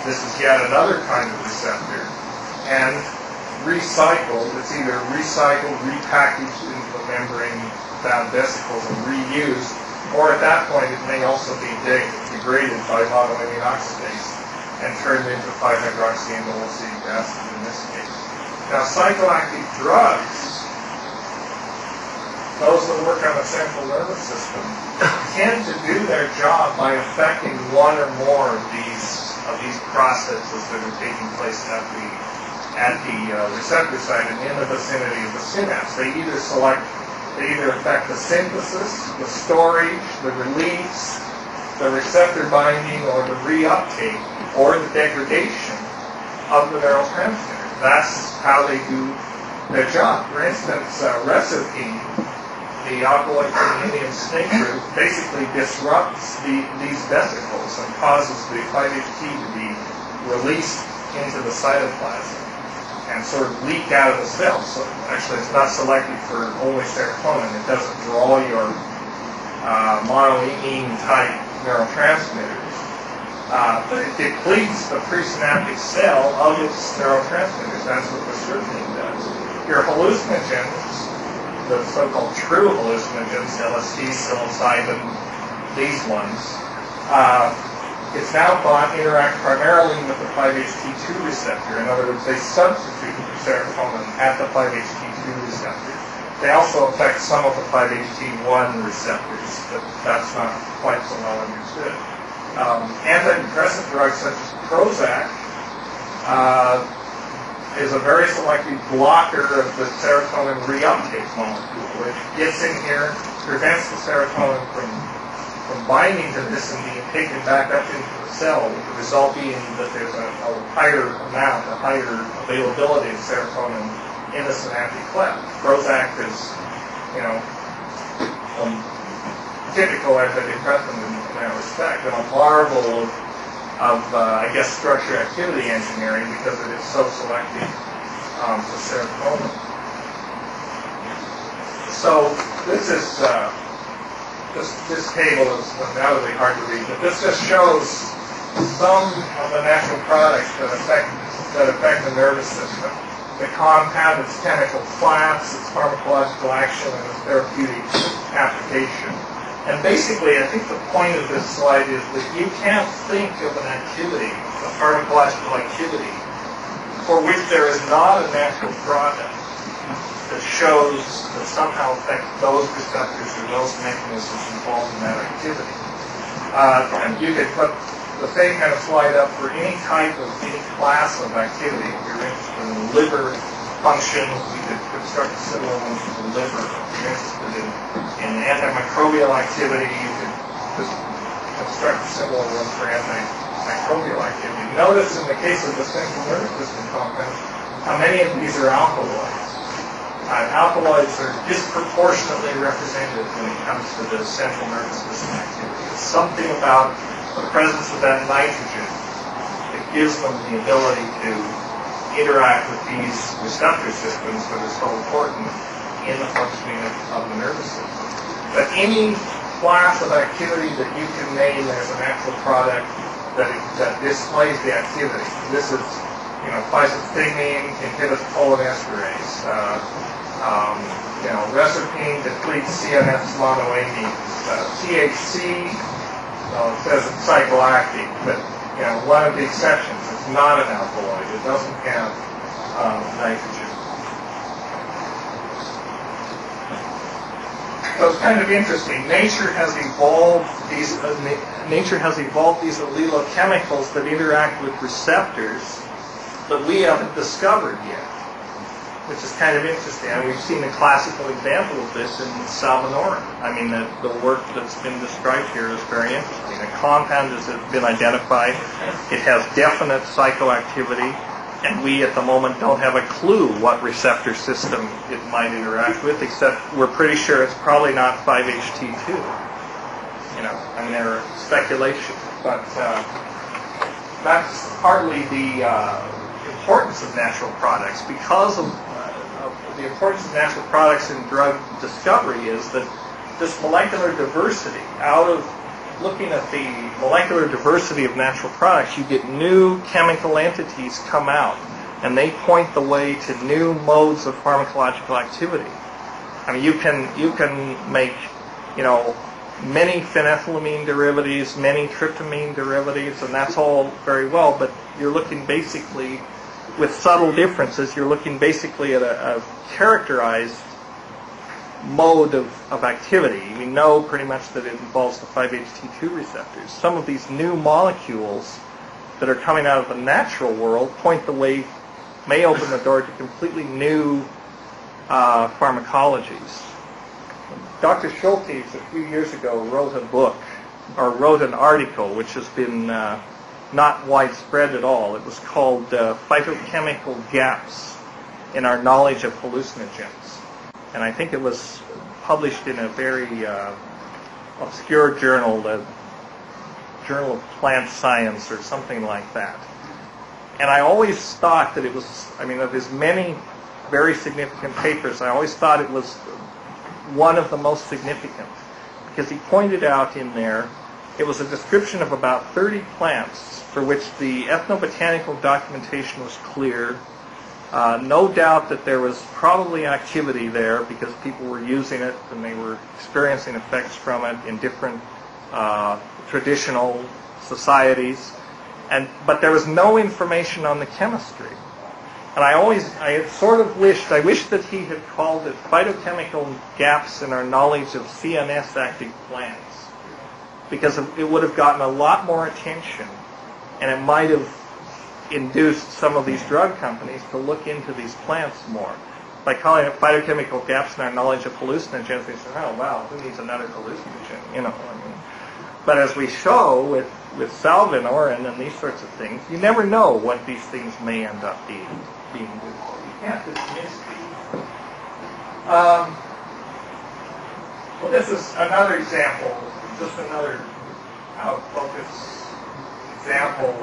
This is yet another kind of receptor. And recycled, it's either recycled, repackaged into the membrane-bound vesicles and reused, or at that point it may also be degraded by monoamine oxidase and turned into 5-hydroxyaminoacetic acid in this case. Now, psychoactive drugs, those that work on the central nervous system, tend to do their job by affecting one or more of these processes that are taking place at the receptor site and in the vicinity of the synapse. They either affect the synthesis, the storage, the release, the receptor binding, or the reuptake, or the degradation of the neurotransmitter. That's how they do their job. For instance, racetine, the alkaloid from the Indian snake root, basically disrupts these vesicles and causes the 5-HT to be released into the cytoplasm and sort of leak out of the cell. So actually it's not selected for only serotonin. It doesn't draw your monoamine type neurotransmitters. But it depletes the presynaptic cell of its neurotransmitters. That's what the strychnine does. Your hallucinogens the so-called true hallucinogens, LSD, psilocybin, these ones, it's now thought interact primarily with the 5-HT2 receptor. In other words, they substitute for serotonin at the 5-HT2 receptor. They also affect some of the 5-HT1 receptors, but that's not quite so well understood. Antidepressant drugs such as Prozac is a very selective blocker of the serotonin reuptake molecule. It gets in here, prevents the serotonin from binding to this and being taken back up into the cell, with the result being that there's a higher amount, a higher availability of serotonin in the synaptic cleft. Prozac is, typical antidepressant in that respect, and a marvel of I guess, structure-activity engineering because it is so selective for serotonin. So this is this table is undoubtedly hard to read, but this just shows some of the natural products that affect the nervous system. The compound, its chemical class, its pharmacological action, and its therapeutic application. And basically, I think the point of this slide is that you can't think of an activity, a pharmacological activity, for which there is not a natural product that shows that somehow affects those receptors or those mechanisms involved in that activity. And you could put the same kind of slide up for any type of, any class of activity. If you're interested in liver function, we could construct a similar one for the liver. If you're interested in antimicrobial activity, you could just construct a similar one for antimicrobial activity. Notice in the case of the central nervous system compounds, how many of these are alkaloids. Alkaloids are disproportionately represented when it comes to the central nervous system activity. It's something about the presence of that nitrogen that gives them the ability to interact with these receptor systems that are so important in the functioning of the nervous system. But any class of activity that you can name as a natural product that displays the activity. This is, physostigmine inhibits cholinesterase. Reserpine depletes CNS monoamines. THC, it says it's psychoactive, but one of the exceptions. It's not an alkaloid. It doesn't have nitrogen. So it's kind of interesting. Nature has evolved these allelochemicals that interact with receptors that we haven't discovered yet, which is kind of interesting. And we've seen a classical example of this in salvinorin. I mean, the work that's been described here is very interesting. A compound has been identified. It has definite psychoactivity, and we at the moment don't have a clue what receptor system it might interact with, except we're pretty sure it's probably not 5-HT2. There are speculation, but that's partly the importance of natural products. Because of the importance of natural products in drug discovery is that this molecular diversity, out of looking at the molecular diversity of natural products, you get new chemical entities come out, and they point the way to new modes of pharmacological activity. I mean, you can make, many phenethylamine derivatives, many tryptamine derivatives, and that's all very well, but you're looking basically, with subtle differences, you're looking basically at a characterized mode of activity. We know pretty much that it involves the 5-HT2 receptors. Some of these new molecules that are coming out of the natural world point the way, may open the door to completely new pharmacologies. Dr. Schultes, a few years ago, wrote an article, which has been not widespread at all. It was called Phytochemical Gaps in Our Knowledge of Hallucinogens. And I think it was published in a very obscure journal, the Journal of Plant Science or something like that. And I always thought that it was, of his many very significant papers, I always thought it was one of the most significant, because he pointed out in there, it was a description of about 30 plants for which the ethnobotanical documentation was clear, No doubt that there was probably activity there because people were using it and they were experiencing effects from it in different traditional societies. But there was no information on the chemistry. And I wish that he had called it phytochemical gaps in our knowledge of CNS-active plants, because it would have gotten a lot more attention, and it might have induced some of these drug companies to look into these plants more. By calling it phytochemical gaps in our knowledge of hallucinogens, they say, oh, wow, who needs another hallucinogen? You know, I mean. But as we show with salvinorin and these sorts of things, you never know what these things may end up being good for. You can't dismiss these. Well, this is another example, just another out-of-focus example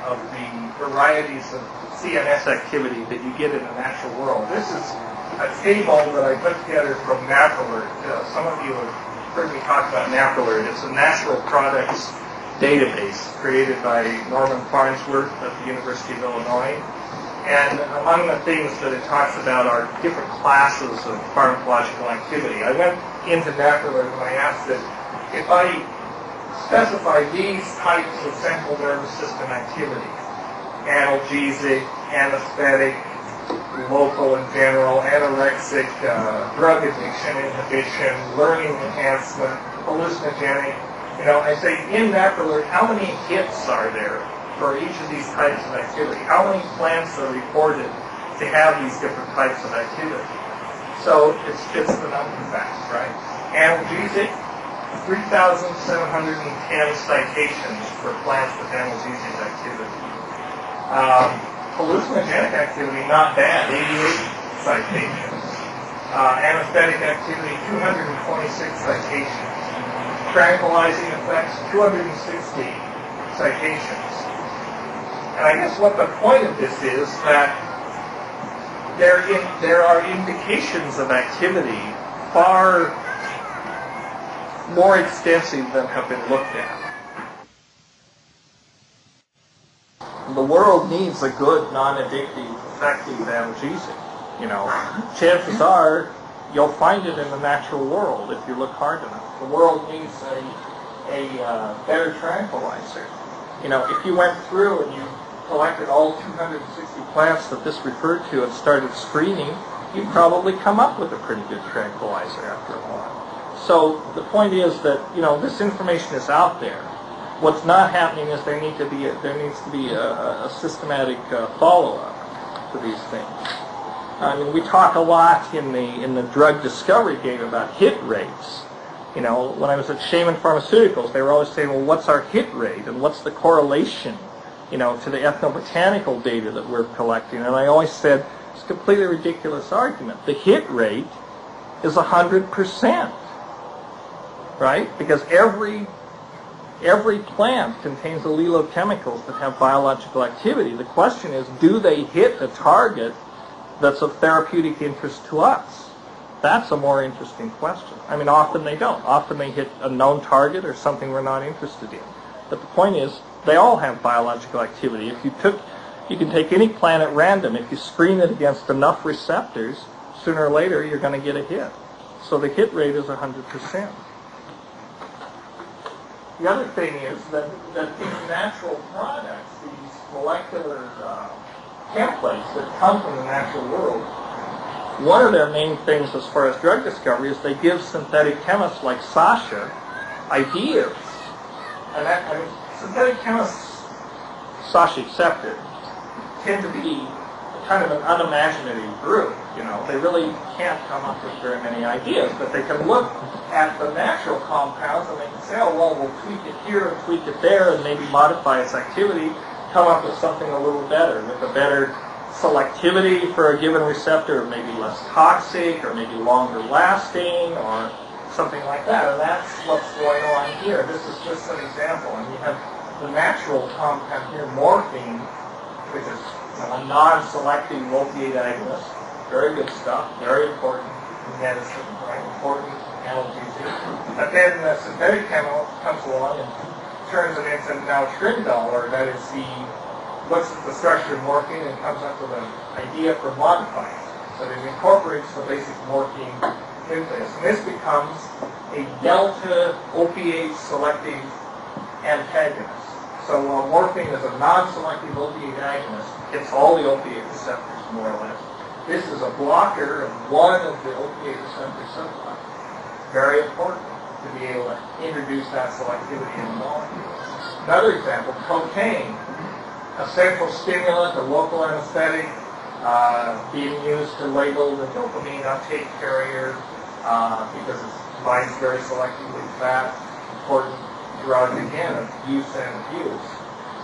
of the varieties of CNS activity that you get in the natural world. This is a table that I put together from NAPALERT. Some of you have heard me talk about NAPALERT. It's a natural products database created by Norman Farnsworth at the University of Illinois. And among the things that it talks about are different classes of pharmacological activity. I went into NAPALERT and I asked that if I specify these types of central nervous system activity: analgesic, anesthetic, local and general, anorexic, drug addiction inhibition, learning enhancement, hallucinogenic. You know, I say in NAPALERT, how many hits are there for each of these types of activity? How many plants are reported to have these different types of activity? So it fits the number fast, right? Analgesic, 3,710 citations for plants with analgesic activity. Hallucinogenic activity, not bad, 88 citations. Anesthetic activity, 226 citations. Tranquilizing effects, 260 citations. And I guess what the point of this is that there are indications of activity far more extensive than have been looked at. The world needs a good, non-addictive, effective analgesic. You know, chances are you'll find it in the natural world if you look hard enough. The world needs a better tranquilizer. You know, if you went through and you collected all 260 plants that this referred to and started screening, you'd probably come up with a pretty good tranquilizer after a while. So the point is that, you know, this information is out there. What's not happening is there needs to be a systematic follow-up to these things. I mean, we talk a lot in the drug discovery game about hit rates. You know, when I was at Shaman Pharmaceuticals, they were always saying, well, what's our hit rate and what's the correlation, you know, to the ethnobotanical data that we're collecting? And I always said, it's a completely ridiculous argument. The hit rate is 100%, right? Because every plant contains allelochemicals that have biological activity. The question is, do they hit a target that's of therapeutic interest to us? That's a more interesting question. I mean, often they don't. Often they hit a known target or something we're not interested in. But the point is, they all have biological activity. You can take any plant at random. If you screen it against enough receptors, sooner or later you're going to get a hit. So the hit rate is 100%. The other thing is that these natural products, these molecular templates that come from the natural world, one of their main things as far as drug discovery is they give synthetic chemists like Sasha ideas. And synthetic chemists, Sasha accepted, tend to be kind of an unimaginative group. You know, they really can't come up with very many ideas, but they can look at the natural compounds and they can say, oh, well, we'll tweak it here and tweak it there and maybe modify its activity, come up with something a little better, with a better selectivity for a given receptor, maybe less toxic or maybe longer lasting or something like that. And that's what's going on here. This is just an example. And you have the natural compound here, morphine, which is a non-selective opiate agonist. Very good stuff, very important in medicine, right? Important analgesic. But then the synthetic chemical comes along and turns it into now Trindol, or that is the looks at the structure of morphine and comes up with an idea for modifying it. So it incorporates the basic morphine nucleus. And this becomes a delta opiate selective antagonist. So while morphine is a non-selective opiate agonist, hits all the opiate receptors more or less. This is a blocker of one of the opiate receptor subclasses. Very important to be able to introduce that selectivity in the molecule. Another example, cocaine, a central stimulant, a local anesthetic, being used to label the dopamine uptake carrier because it binds very selectively to that important drug, again, of use and abuse.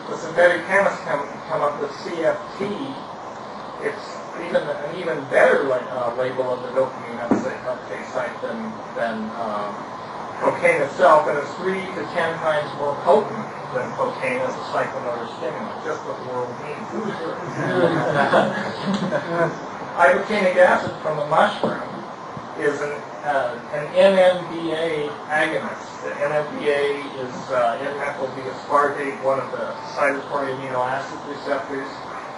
The synthetic chemists come up with CFT. It's an even better label of the dopamine uptake site than cocaine itself, and it's 3 to 10 times more potent than cocaine as a psychomotor stimulant, just what the world needs. Ibotenic acid from a mushroom is an NMDA agonist. The NMDA is N-methyldeaspartate, one of the cytosine amino acid receptors,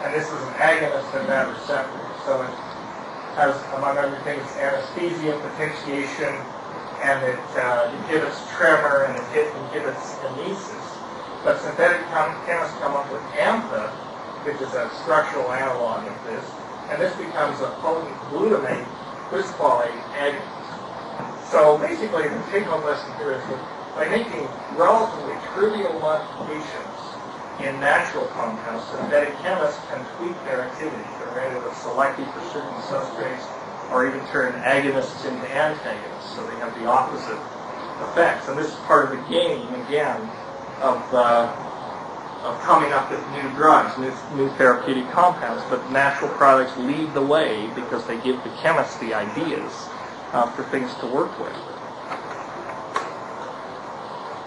and this is an agonist of that receptor. So it has, among other things, anesthesia, potentiation, and it inhibits tremor, and it inhibits emesis. But synthetic chemists come up with AMPA, which is a structural analog of this, and this becomes a potent glutamate bisphosphate agonist. So basically, the take-home lesson here is that by making relatively trivial modifications in natural compounds, synthetic chemists can tweak their activity. They're able to select for certain substrates, or even turn agonists into antagonists, so they have the opposite effects. And this is part of the game, again, of coming up with new drugs, new therapeutic compounds. But natural products lead the way because they give the chemists the ideas for things to work with.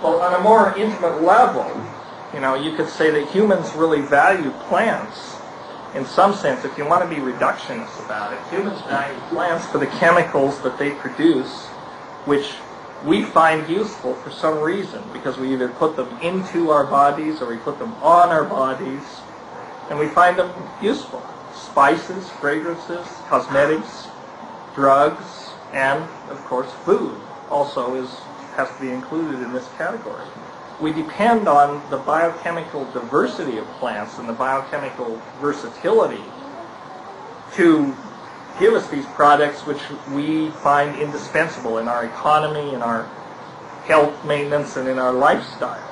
Well, on a more intimate level, you could say that humans really value plants. In some sense, if you want to be reductionist about it, humans value plants for the chemicals that they produce, which we find useful for some reason, because we either put them into our bodies or we put them on our bodies, and we find them useful. Spices, fragrances, cosmetics, drugs, and, of course, food also has to be included in this category. We depend on the biochemical diversity of plants and the biochemical versatility to give us these products which we find indispensable in our economy, in our health maintenance, and in our lifestyle.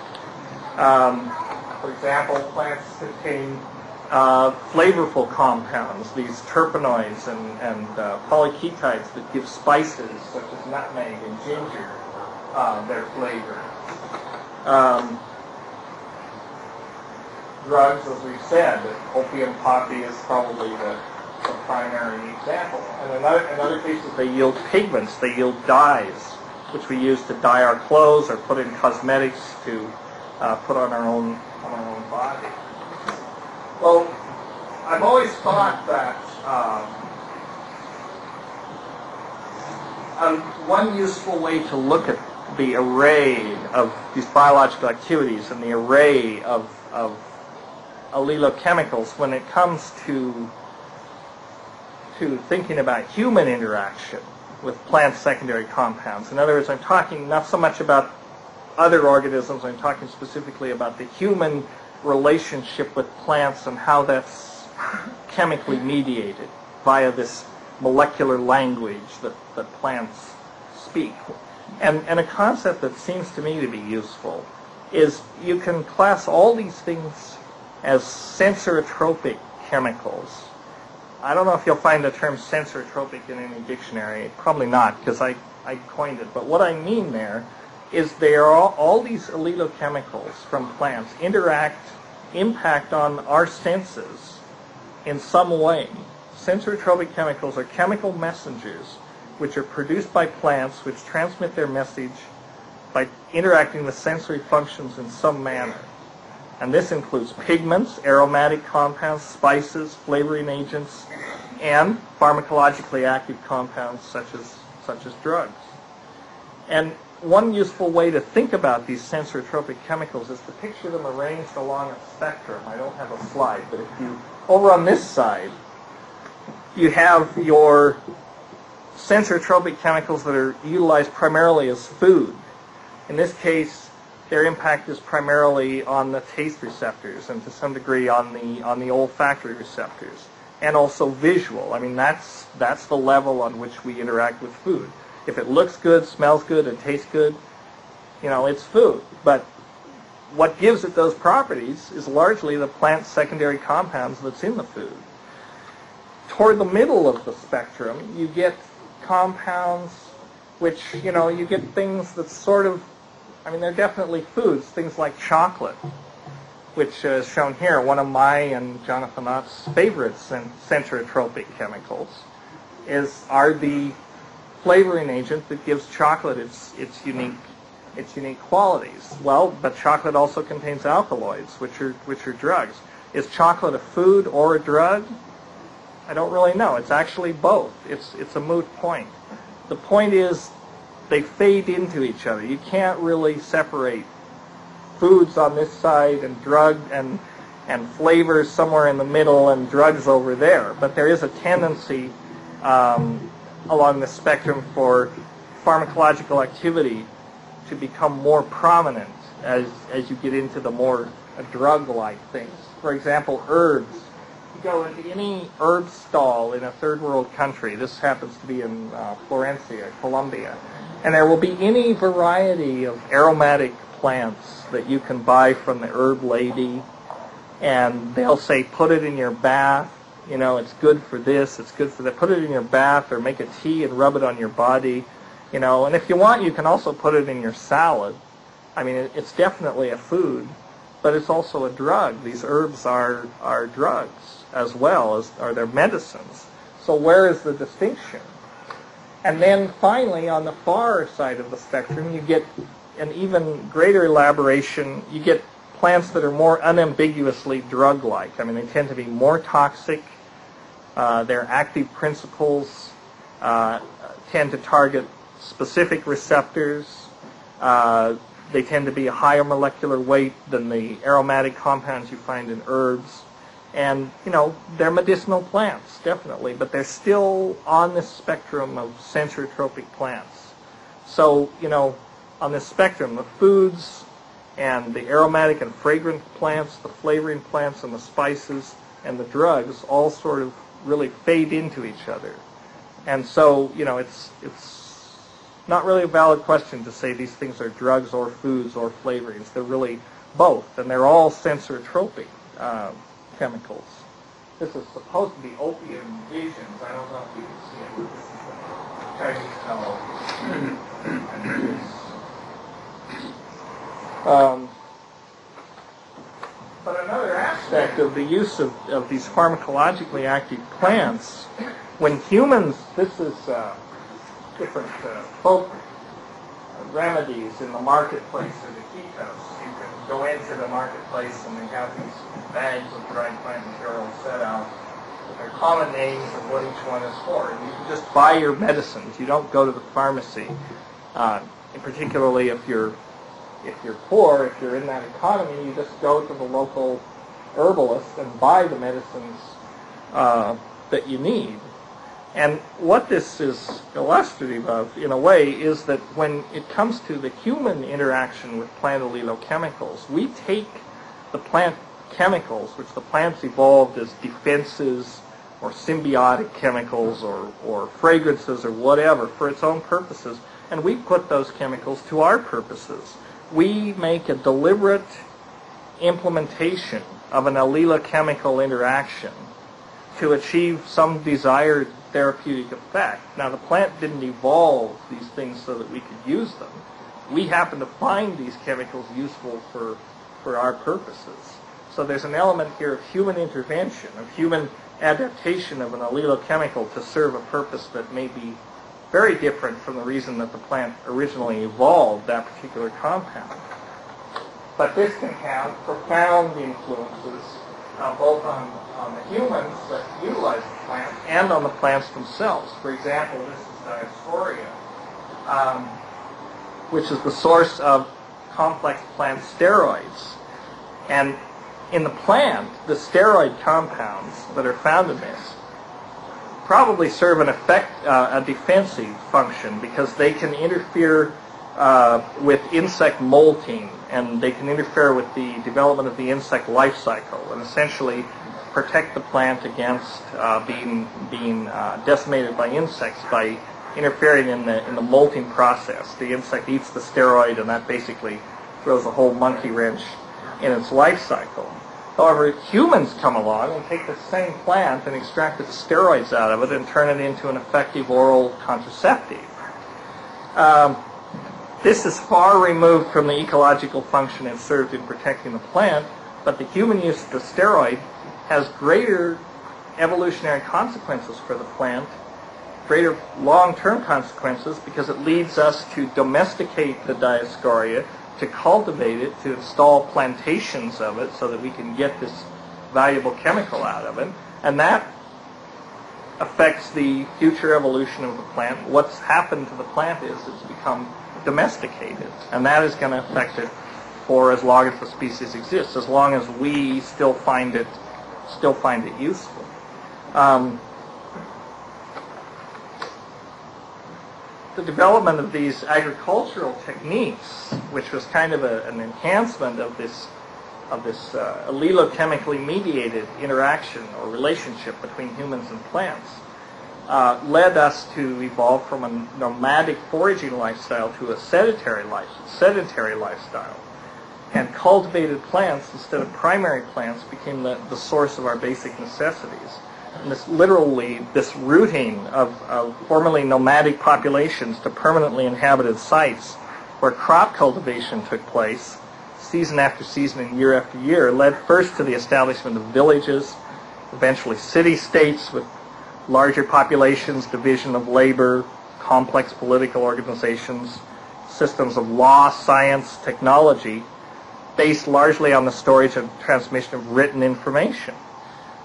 For example, plants contain flavorful compounds, these terpenoids and polyketides that give spices such as nutmeg and ginger their flavor. Drugs, as we've said, opium poppy is probably the primary example. And in other cases, they yield pigments, they yield dyes, which we use to dye our clothes or put in cosmetics to put on our own body. Well, I've always thought that one useful way to look at the array of these biological activities and the array of allelochemicals when it comes to thinking about human interaction with plant secondary compounds. In other words, I'm talking not so much about other organisms, I'm talking specifically about the human relationship with plants and how that's chemically mediated via this molecular language that plants speak. And a concept that seems to me to be useful is you can class all these things as sensorotropic chemicals. I don't know if you'll find the term sensorotropic in any dictionary. Probably not, because I coined it. But what I mean there is there are all these allelochemicals from plants impact on our senses in some way. Sensorotropic chemicals are chemical messengers which are produced by plants which transmit their message by interacting with sensory functions in some manner. And this includes pigments, aromatic compounds, spices, flavoring agents, and pharmacologically active compounds such as drugs. And one useful way to think about these sensotropic chemicals is to picture them arranged along a spectrum. I don't have a slide, but if you, over on this side, you have your sensotropic chemicals that are utilized primarily as food. In this case, their impact is primarily on the taste receptors and to some degree on the olfactory receptors, and also visual. I mean, that's the level on which we interact with food. If it looks good, smells good, and tastes good, it's food. But what gives it those properties is largely the plant's secondary compounds that's in the food. Toward the middle of the spectrum, you get compounds which, you get things that sort of, they're definitely foods, things like chocolate, which is shown here, one of my and Jonathan Ott's favorite sensotropic chemicals, are the flavoring agent that gives chocolate its unique qualities. Well, but chocolate also contains alkaloids, which are drugs. Is chocolate a food or a drug? I don't really know. It's actually both. It's a moot point. The point is they fade into each other. You can't really separate foods on this side and drug and flavors somewhere in the middle and drugs over there. But there is a tendency along the spectrum for pharmacological activity to become more prominent as you get into the more drug-like things. For example, herbs. You go into any herb stall in a third world country, this happens to be in Florencia, Colombia, and there will be any variety of aromatic plants that you can buy from the herb lady, and they'll say, put it in your bath, it's good for this, it's good for that. Put it in your bath or make a tea and rub it on your body, and if you want, you can also put it in your salad. It's definitely a food, but it's also a drug. These herbs are drugs as well as are their medicines. So where is the distinction? And then finally, on the far side of the spectrum, you get an even greater elaboration. You get plants that are more unambiguously drug-like. They tend to be more toxic. Their active principles tend to target specific receptors. They tend to be a higher molecular weight than the aromatic compounds you find in herbs. And, they're medicinal plants, definitely, but they're still on this spectrum of sensotropic plants. So, on this spectrum, the foods and the aromatic and fragrant plants, the flavoring plants and the spices and the drugs all sort of really fade into each other. And so, it's not really a valid question to say these things are drugs or foods or flavorings. They're really both, and they're all sensotropic chemicals. This is supposed to be opium visions. I don't know if you can see it, but this is the Chinese fellow. But another aspect of the use of these pharmacologically active plants, when humans, this is different folk remedies in the marketplace of Iquitos. You can go into the marketplace and they have these bags of dried plant material set out with their common names and what each one is for. And you can just buy your medicines. You don't go to the pharmacy. And particularly if you're poor, if you're in that economy, you just go to the local herbalist and buy the medicines that you need. And what this is illustrative of, in a way, is that when it comes to the human interaction with plant allelochemicals, we take the plant chemicals, which the plants evolved as defenses or symbiotic chemicals or fragrances or whatever for its own purposes, and we put those chemicals to our purposes. We make a deliberate implementation of an allelochemical interaction to achieve some desired therapeutic effect. Now, the plant didn't evolve these things so that we could use them. We happen to find these chemicals useful for our purposes. So there's an element here of human intervention, of human adaptation of an allelochemical to serve a purpose that may be very different from the reason that the plant originally evolved that particular compound. But this can have profound influences both on the humans that utilize the plant and on the plants themselves. For example, this is Dioscorea. which is the source of complex plant steroids. And in the plant, the steroid compounds that are found in this probably serve a defensive function, because they can interfere with insect molting, and they can interfere with the development of the insect life cycle, and essentially protect the plant against being decimated by insects by interfering in the molting process. The insect eats the steroid, and that basically throws a whole monkey wrench in its life cycle. However, humans come along and take the same plant and extract the steroids out of it and turn it into an effective oral contraceptive. This is far removed from the ecological function it served in protecting the plant, but the human use of the steroid has greater evolutionary consequences for the plant, greater long-term consequences, because it leads us to domesticate the Dioscorea, to cultivate it, to install plantations of it so that we can get this valuable chemical out of it. And that affects the future evolution of the plant. What's happened to the plant is it's become domesticated, and that is going to affect it for as long as the species exists, as long as we still find it useful. The development of these agricultural techniques, which was kind of an enhancement of this allelochemically mediated interaction or relationship between humans and plants, led us to evolve from a nomadic foraging lifestyle to a sedentary lifestyle. And cultivated plants instead of primary plants became the source of our basic necessities. And this rooting of formerly nomadic populations to permanently inhabited sites where crop cultivation took place season after season and year after year led first to the establishment of villages, eventually city-states with larger populations, division of labor, complex political organizations, systems of law, science, technology, based largely on the storage and transmission of written information.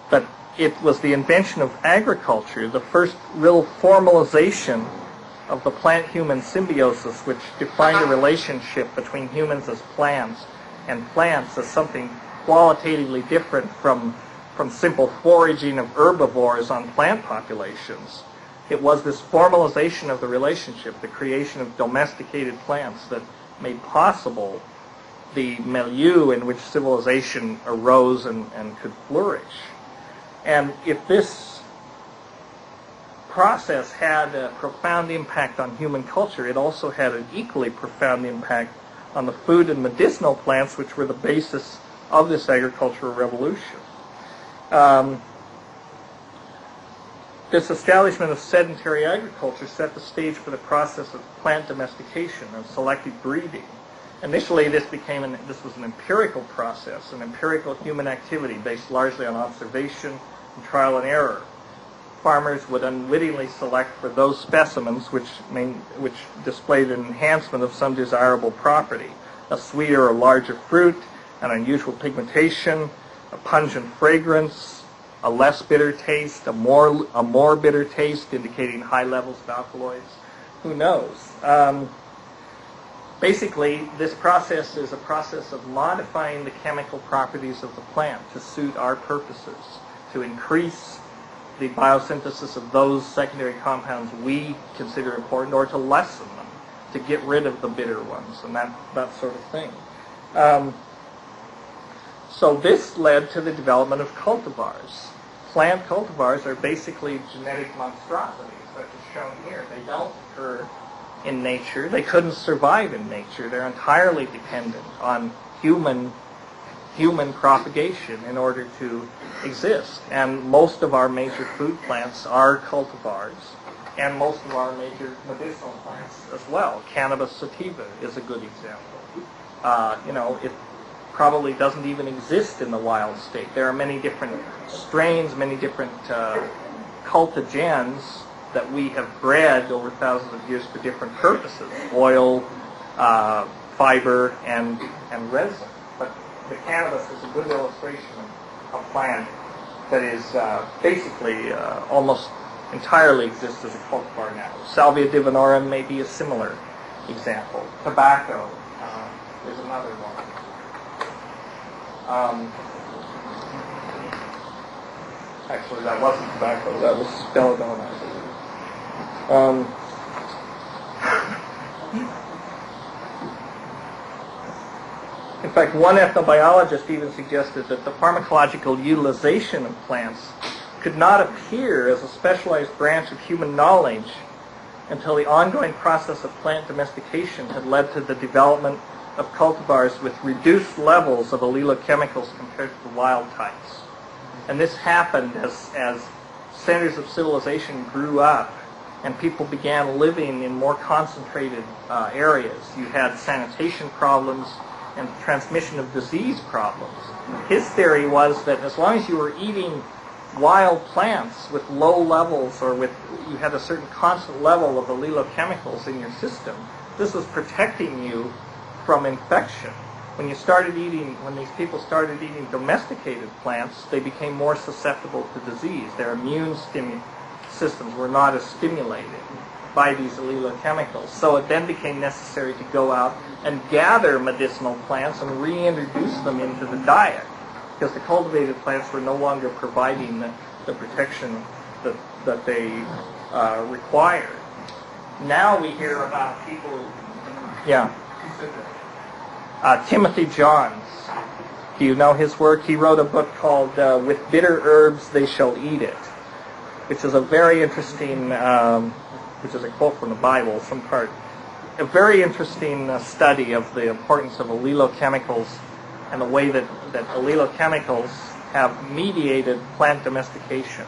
But it was the invention of agriculture, the first real formalization of the plant-human symbiosis, which defined a relationship between humans as plants and plants as something qualitatively different from simple foraging of herbivores on plant populations. It was this formalization of the relationship, the creation of domesticated plants, that made possible the milieu in which civilization arose and could flourish. And if this process had a profound impact on human culture, it also had an equally profound impact on the food and medicinal plants, which were the basis of this agricultural revolution. This establishment of sedentary agriculture set the stage for the process of plant domestication and selective breeding. Initially, this was an empirical process, an empirical human activity based largely on observation and trial and error. Farmers would unwittingly select for those specimens which displayed an enhancement of some desirable property: a sweeter or larger fruit, an unusual pigmentation, a pungent fragrance, a less bitter taste, a more bitter taste, indicating high levels of alkaloids. Who knows? Basically, this process is a process of modifying the chemical properties of the plant to suit our purposes, to increase the biosynthesis of those secondary compounds we consider important, or to lessen them, to get rid of the bitter ones, and that sort of thing. So this led to the development of cultivars. Plant cultivars are basically genetic monstrosities, such as shown here. They don't occur in nature. They couldn't survive in nature. They're entirely dependent on human propagation in order to exist. And most of our major food plants are cultivars, and most of our major medicinal plants as well. Cannabis sativa is a good example. It probably doesn't even exist in the wild state. There are many different strains, many different cultigens that we have bred over thousands of years for different purposes: oil, fiber, and resin. But the cannabis is a good illustration of a plant that is basically almost entirely exists as a cultivar now. Salvia divinorum may be a similar example. Tobacco is another one. Actually, that wasn't tobacco. That was belladonna, I believe. In fact, one ethnobiologist even suggested that the pharmacological utilization of plants could not appear as a specialized branch of human knowledge until the ongoing process of plant domestication had led to the development of cultivars with reduced levels of allelochemicals compared to the wild types. And this happened as centers of civilization grew up and people began living in more concentrated areas. You had sanitation problems and transmission of disease problems. His theory was that as long as you were eating wild plants with low levels, or you had a certain constant level of allelochemicals in your system, this was protecting you from infection. When these people started eating domesticated plants, they became more susceptible to disease. Their immune systems were not as stimulated by these allelochemicals. So it then became necessary to go out and gather medicinal plants and reintroduce them into the diet, because the cultivated plants were no longer providing the protection that they required. Now we hear about people... Yeah. Timothy Johns. Do you know his work? He wrote a book called With Bitter Herbs They Shall Eat It, which is a very interesting, which is a quote from the Bible, some part, a very interesting study of the importance of allelochemicals and the way that allelochemicals have mediated plant domestication.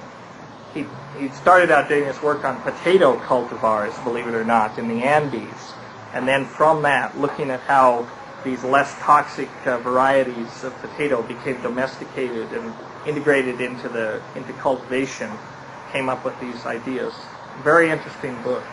He started out doing his work on potato cultivars, believe it or not, in the Andes, and then from that, looking at how these less toxic varieties of potato became domesticated and integrated into cultivation, came up with these ideas. Very interesting book.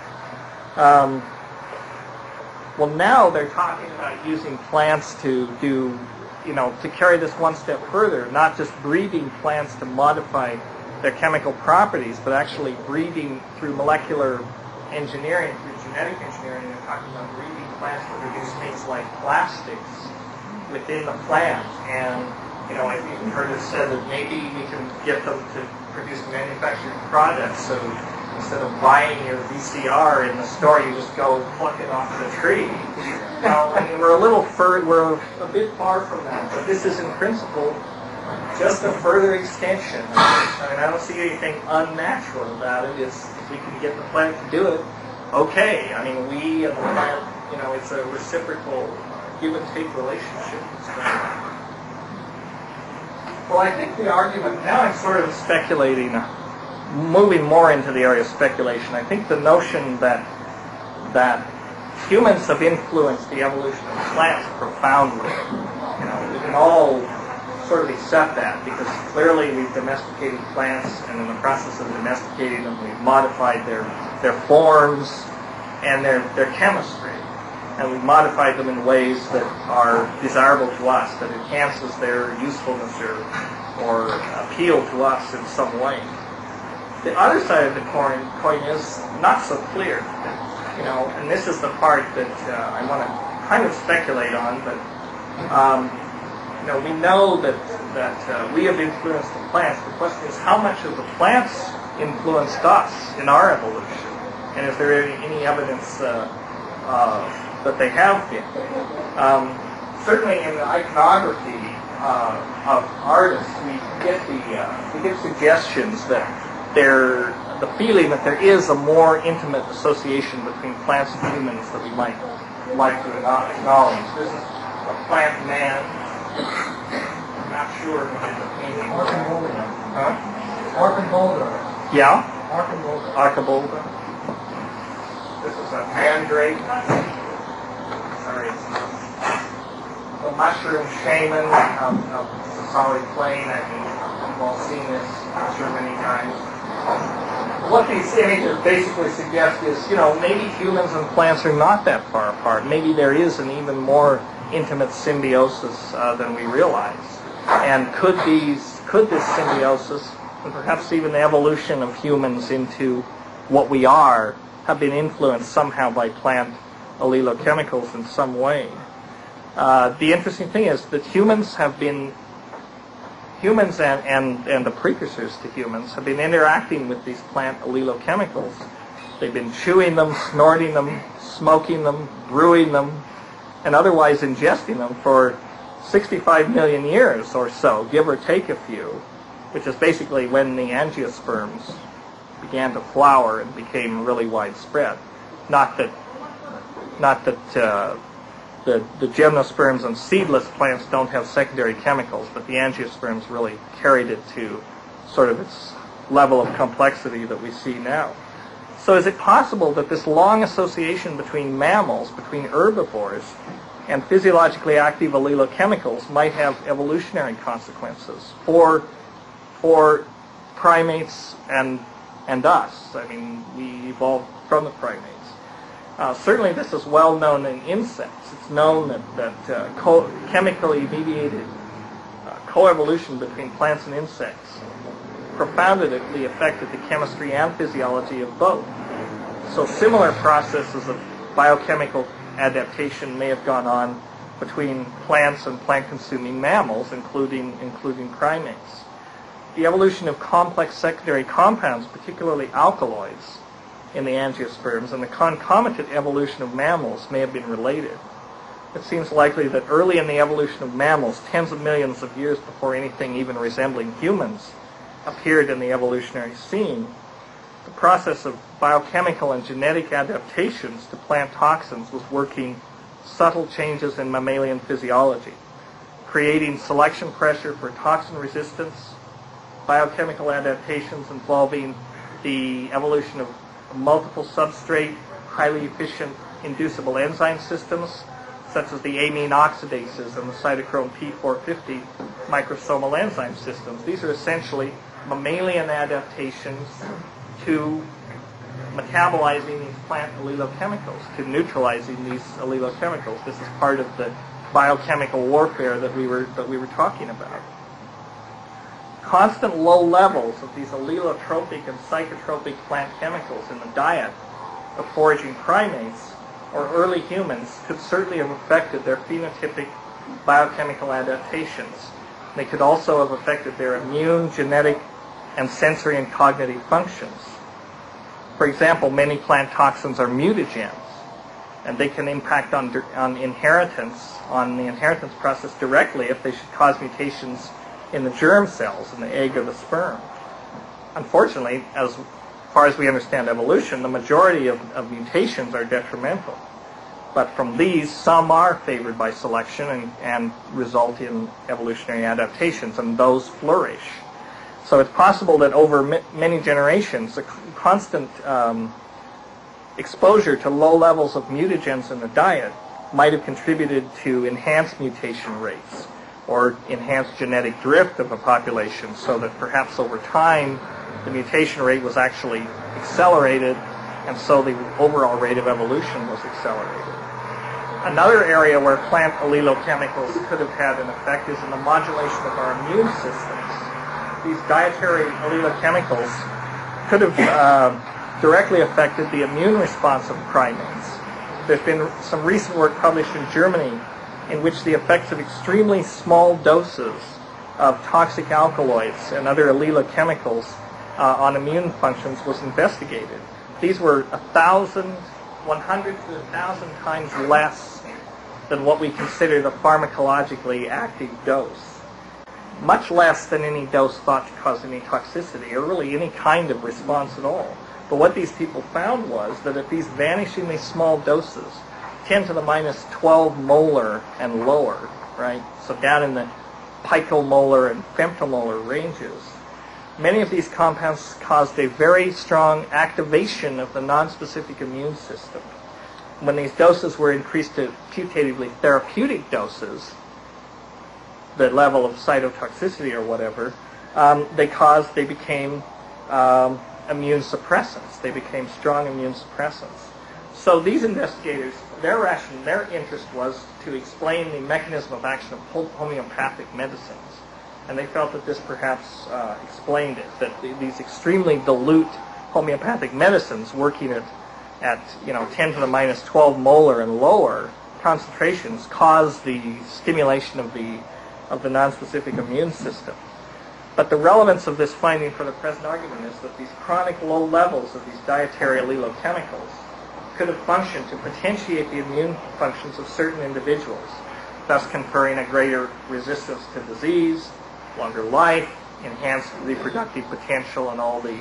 Well, now they're talking about using plants to do, to carry this one step further, not just breeding plants to modify their chemical properties, but actually breeding through molecular engineering, through genetic engineering. They're talking about breeding plants to produce things like plastics within the plant. And, I've even heard it said that maybe we can get them to produce manufactured products. So instead of buying your VCR in the store, you just go pluck it off the tree. Now, we're a bit far from that, but this is in principle just a further extension. I don't see anything unnatural about it. If we can get the plant to do it, okay. We and the plant, it's a reciprocal give and take relationship. Well, I think the argument, now I'm sort of speculating, moving more into the area of speculation. I think the notion that humans have influenced the evolution of plants profoundly, we can all sort of accept that, because clearly we've domesticated plants, and in the process of domesticating them, we've modified their forms and their chemistry, and we've modified them in ways that are desirable to us, that enhances their usefulness or appeal to us in some way. The other side of the coin is not so clear, and this is the part that I want to kind of speculate on, but we know that we have influenced the plants. The question is, how much of the plants influenced us in our evolution? And is there any evidence that they have been? Certainly in the iconography of artists, we get suggestions that the feeling that there is a more intimate association between plants and humans that we might like to acknowledge. This is a plant man. I'm not sure what is a painting. Archibolda. Yeah? Archibolda. Archibolda. This is a mandrake. Sorry, it's a mushroom shaman of the solid plain. I think we've all seen this, I'm sure, many times. What these images basically suggest is, maybe humans and plants are not that far apart. Maybe there is an even more intimate symbiosis than we realize. And could this symbiosis, and perhaps even the evolution of humans into what we are, have been influenced somehow by plant allelochemicals in some way. The interesting thing is that humans and the precursors to humans have been interacting with these plant allelochemicals. They've been chewing them, snorting them, smoking them, brewing them, and otherwise ingesting them for 65 million years or so, give or take a few, which is basically when the angiosperms began to flower and became really widespread. Not that the gymnosperms and seedless plants don't have secondary chemicals, but the angiosperms really carried it to sort of its level of complexity that we see now. So is it possible that this long association between mammals, between herbivores, and physiologically active allelochemicals might have evolutionary consequences for primates and us? I mean, we evolved from the primates. Certainly this is well known in insects. It's known that chemically mediated coevolution between plants and insects profoundly affected the chemistry and physiology of both. So similar processes of biochemical adaptation may have gone on between plants and plant-consuming mammals, including primates. The evolution of complex secondary compounds, particularly alkaloids, in the angiosperms, and the concomitant evolution of mammals may have been related. It seems likely that early in the evolution of mammals, tens of millions of years before anything even resembling humans appeared in the evolutionary scene, the process of biochemical and genetic adaptations to plant toxins was working subtle changes in mammalian physiology, creating selection pressure for toxin resistance, biochemical adaptations involving the evolution of multiple substrate, highly efficient inducible enzyme systems, such as the amine oxidases and the cytochrome P450 microsomal enzyme systems. These are essentially mammalian adaptations to metabolizing these plant allelochemicals, to neutralizing these allelochemicals. This is part of the biochemical warfare that we were talking about. Constant low levels of these allelotropic and psychotropic plant chemicals in the diet of foraging primates or early humans could certainly have affected their phenotypic biochemical adaptations. They could also have affected their immune, genetic, and sensory and cognitive functions. For example, many plant toxins are mutagens, and they can impact on the inheritance process directly if they should cause mutations in the germ cells, in the egg or the sperm. Unfortunately, as far as we understand evolution, the majority of mutations are detrimental. But from these, some are favored by selection and result in evolutionary adaptations, and those flourish. So it's possible that over many generations, a constant exposure to low levels of mutagens in the diet might have contributed to enhanced mutation rates or enhanced genetic drift of a population, so that perhaps over time the mutation rate was actually accelerated, and so the overall rate of evolution was accelerated. Another area where plant allelochemicals could have had an effect is in the modulation of our immune systems. These dietary allelochemicals could have directly affected the immune response of primates. There's been some recent work published in Germany in which the effects of extremely small doses of toxic alkaloids and other allelochemicals on immune functions was investigated. These were 100 to 1,000 times less than what we consider the pharmacologically active dose. Much less than any dose thought to cause any toxicity or really any kind of response at all. But what these people found was that at these vanishingly small doses, 10 to the minus 12 molar and lower, right? So down in the picomolar and femtomolar ranges, many of these compounds caused a very strong activation of the nonspecific immune system. When these doses were increased to putatively therapeutic doses, the level of cytotoxicity or whatever, they became immune suppressants. They became strong immune suppressants. So these investigators, their interest was to explain the mechanism of action of homeopathic medicines. And they felt that this perhaps explained it, that these extremely dilute homeopathic medicines working at at 10 to the minus 12 molar and lower concentrations cause the stimulation of the nonspecific immune system. But the relevance of this finding for the present argument is that these chronic low levels of these dietary allelochemicals could have functioned to potentiate the immune functions of certain individuals, thus conferring a greater resistance to disease, longer life, enhanced reproductive potential, and all the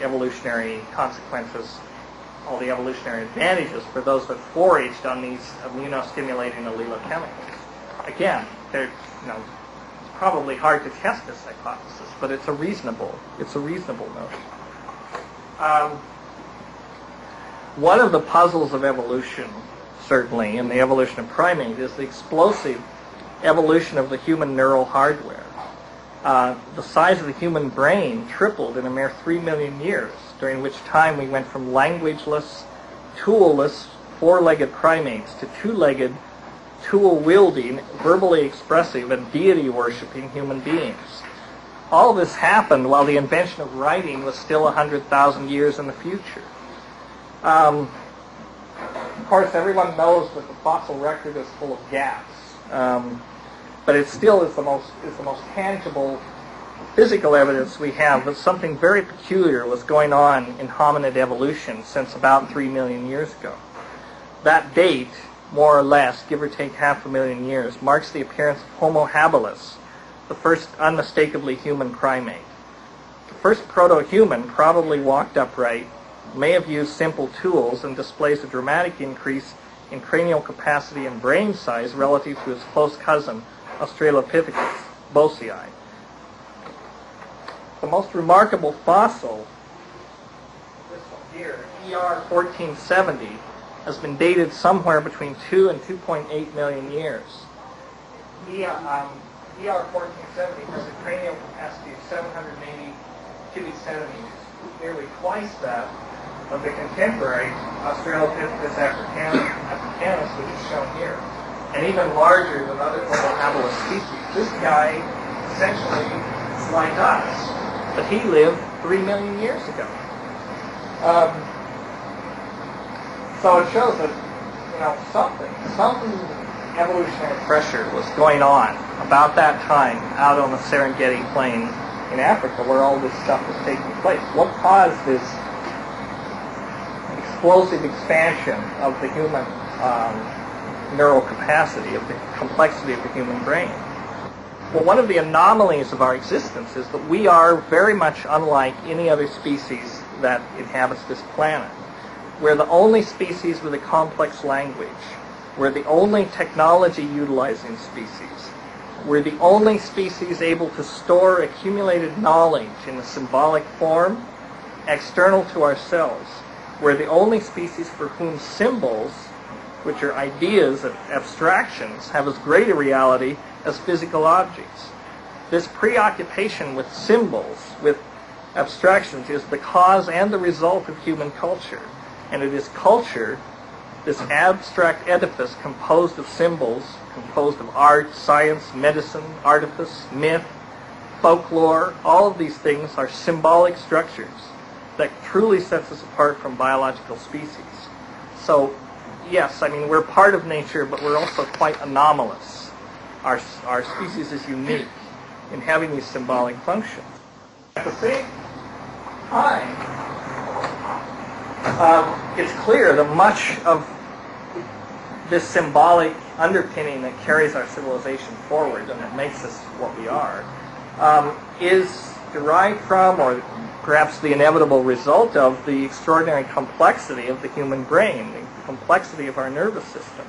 evolutionary consequences, all the evolutionary advantages for those that foraged on these immunostimulating allelochemicals. Again, it's probably hard to test this hypothesis, but it's a reasonable notion. One of the puzzles of evolution, certainly, in the evolution of primates, is the explosive evolution of the human neural hardware. The size of the human brain tripled in a mere 3 million years, during which time we went from languageless, tool-less, four-legged primates to two-legged, tool-wielding, verbally expressive, and deity-worshipping human beings. All this happened while the invention of writing was still 100,000 years in the future. Of course, everyone knows that the fossil record is full of gaps, but it still is the most tangible physical evidence we have that something very peculiar was going on in hominid evolution since about 3 million years ago. That date, more or less, give or take 500,000 years, marks the appearance of Homo habilis, the first unmistakably human primate. The first proto-human probably walked upright, may have used simple tools, and displays a dramatic increase in cranial capacity and brain size relative to his close cousin, Australopithecus bossii. The most remarkable fossil, this one here, ER 1470, has been dated somewhere between 2 and 2.8 million years. ER 1470 has a cranial capacity of 780 cubic centimeters, nearly twice that of the contemporary Australopithecus africanus, which is shown here, and even larger than other Homo habilis species. This guy essentially is like us, but he lived 3 million years ago. So it shows that something evolutionary pressure was going on about that time out on the Serengeti Plain in Africa, where all this stuff was taking place. What caused this explosive expansion of the human neural capacity, of the complexity of the human brain? Well, one of the anomalies of our existence is that we are very much unlike any other species that inhabits this planet. We're the only species with a complex language. We're the only technology-utilizing species. We're the only species able to store accumulated knowledge in a symbolic form external to ourselves. We're the only species for whom symbols, which are ideas, abstractions, have as great a reality as physical objects. This preoccupation with symbols, with abstractions, is the cause and the result of human culture. And it is culture, this abstract edifice composed of symbols, composed of art, science, medicine, artifice, myth, folklore. All of these things are symbolic structures that truly sets us apart from biological species. So, yes, we're part of nature, but we're also quite anomalous. Our species is unique in having these symbolic functions. At the same time, it's clear that much of this symbolic underpinning that carries our civilization forward and that makes us what we are is derived from, or perhaps the inevitable result of, the extraordinary complexity of the human brain, the complexity of our nervous system.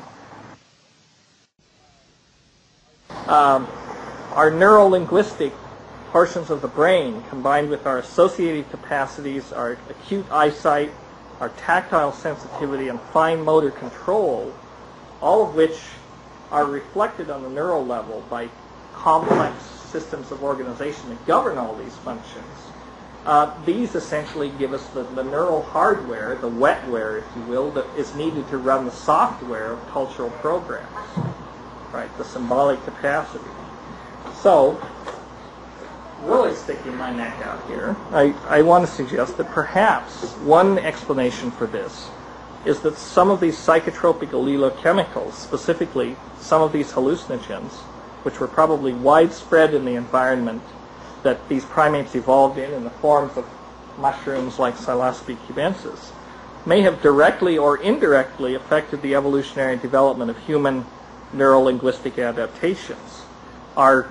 Our neuro-linguistic portions of the brain, combined with our associative capacities, our acute eyesight, our tactile sensitivity, and fine motor control, all of which are reflected on the neural level by complex systems of organization that govern all these functions. These essentially give us the neural hardware, the wetware, if you will, that is needed to run the software of cultural programs, right? The symbolic capacity. So, really sticking my neck out here, I want to suggest that perhaps one explanation for this is that some of these psychotropic allelochemicals, specifically some of these hallucinogens, which were probably widespread in the environment that these primates evolved in the forms of mushrooms like Psilocybe cubensis, may have directly or indirectly affected the evolutionary development of human neurolinguistic adaptations. Our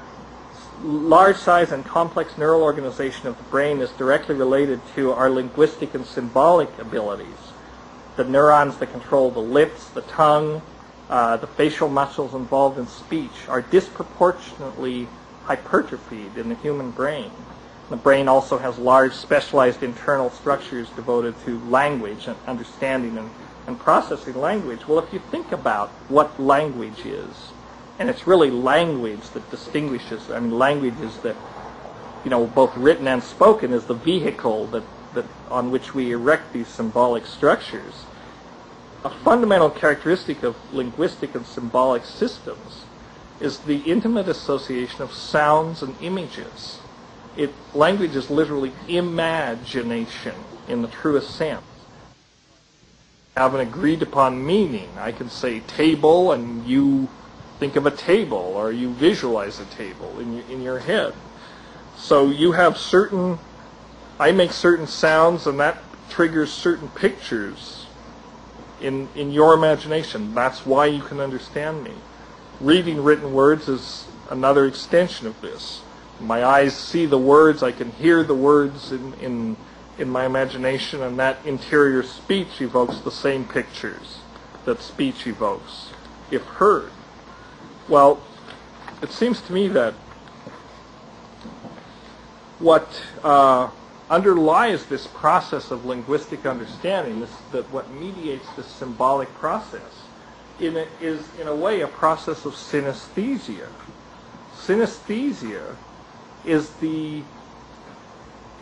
large size and complex neural organization of the brain is directly related to our linguistic and symbolic abilities. The neurons that control the lips, the tongue, the facial muscles involved in speech are disproportionately hypertrophied in the human brain. The brain also has large specialized internal structures devoted to language and understanding and processing language. Well, if you think about what language is, and it's really language that distinguishes, language is that, both written and spoken is the vehicle that on which we erect these symbolic structures. A fundamental characteristic of linguistic and symbolic systems is the intimate association of sounds and images. Language is literally imagination in the truest sense. Have an agreed upon meaning. I can say table and you think of a table, or you visualize a table in your head. So you have I make certain sounds and that triggers certain pictures in your imagination. That's why you can understand me. Reading written words is another extension of this. My eyes see the words, I can hear the words in my imagination, and that interior speech evokes the same pictures that speech evokes, if heard. Well, it seems to me that what underlies this process of linguistic understanding, what mediates this symbolic process, is in a way a process of synesthesia. Synesthesia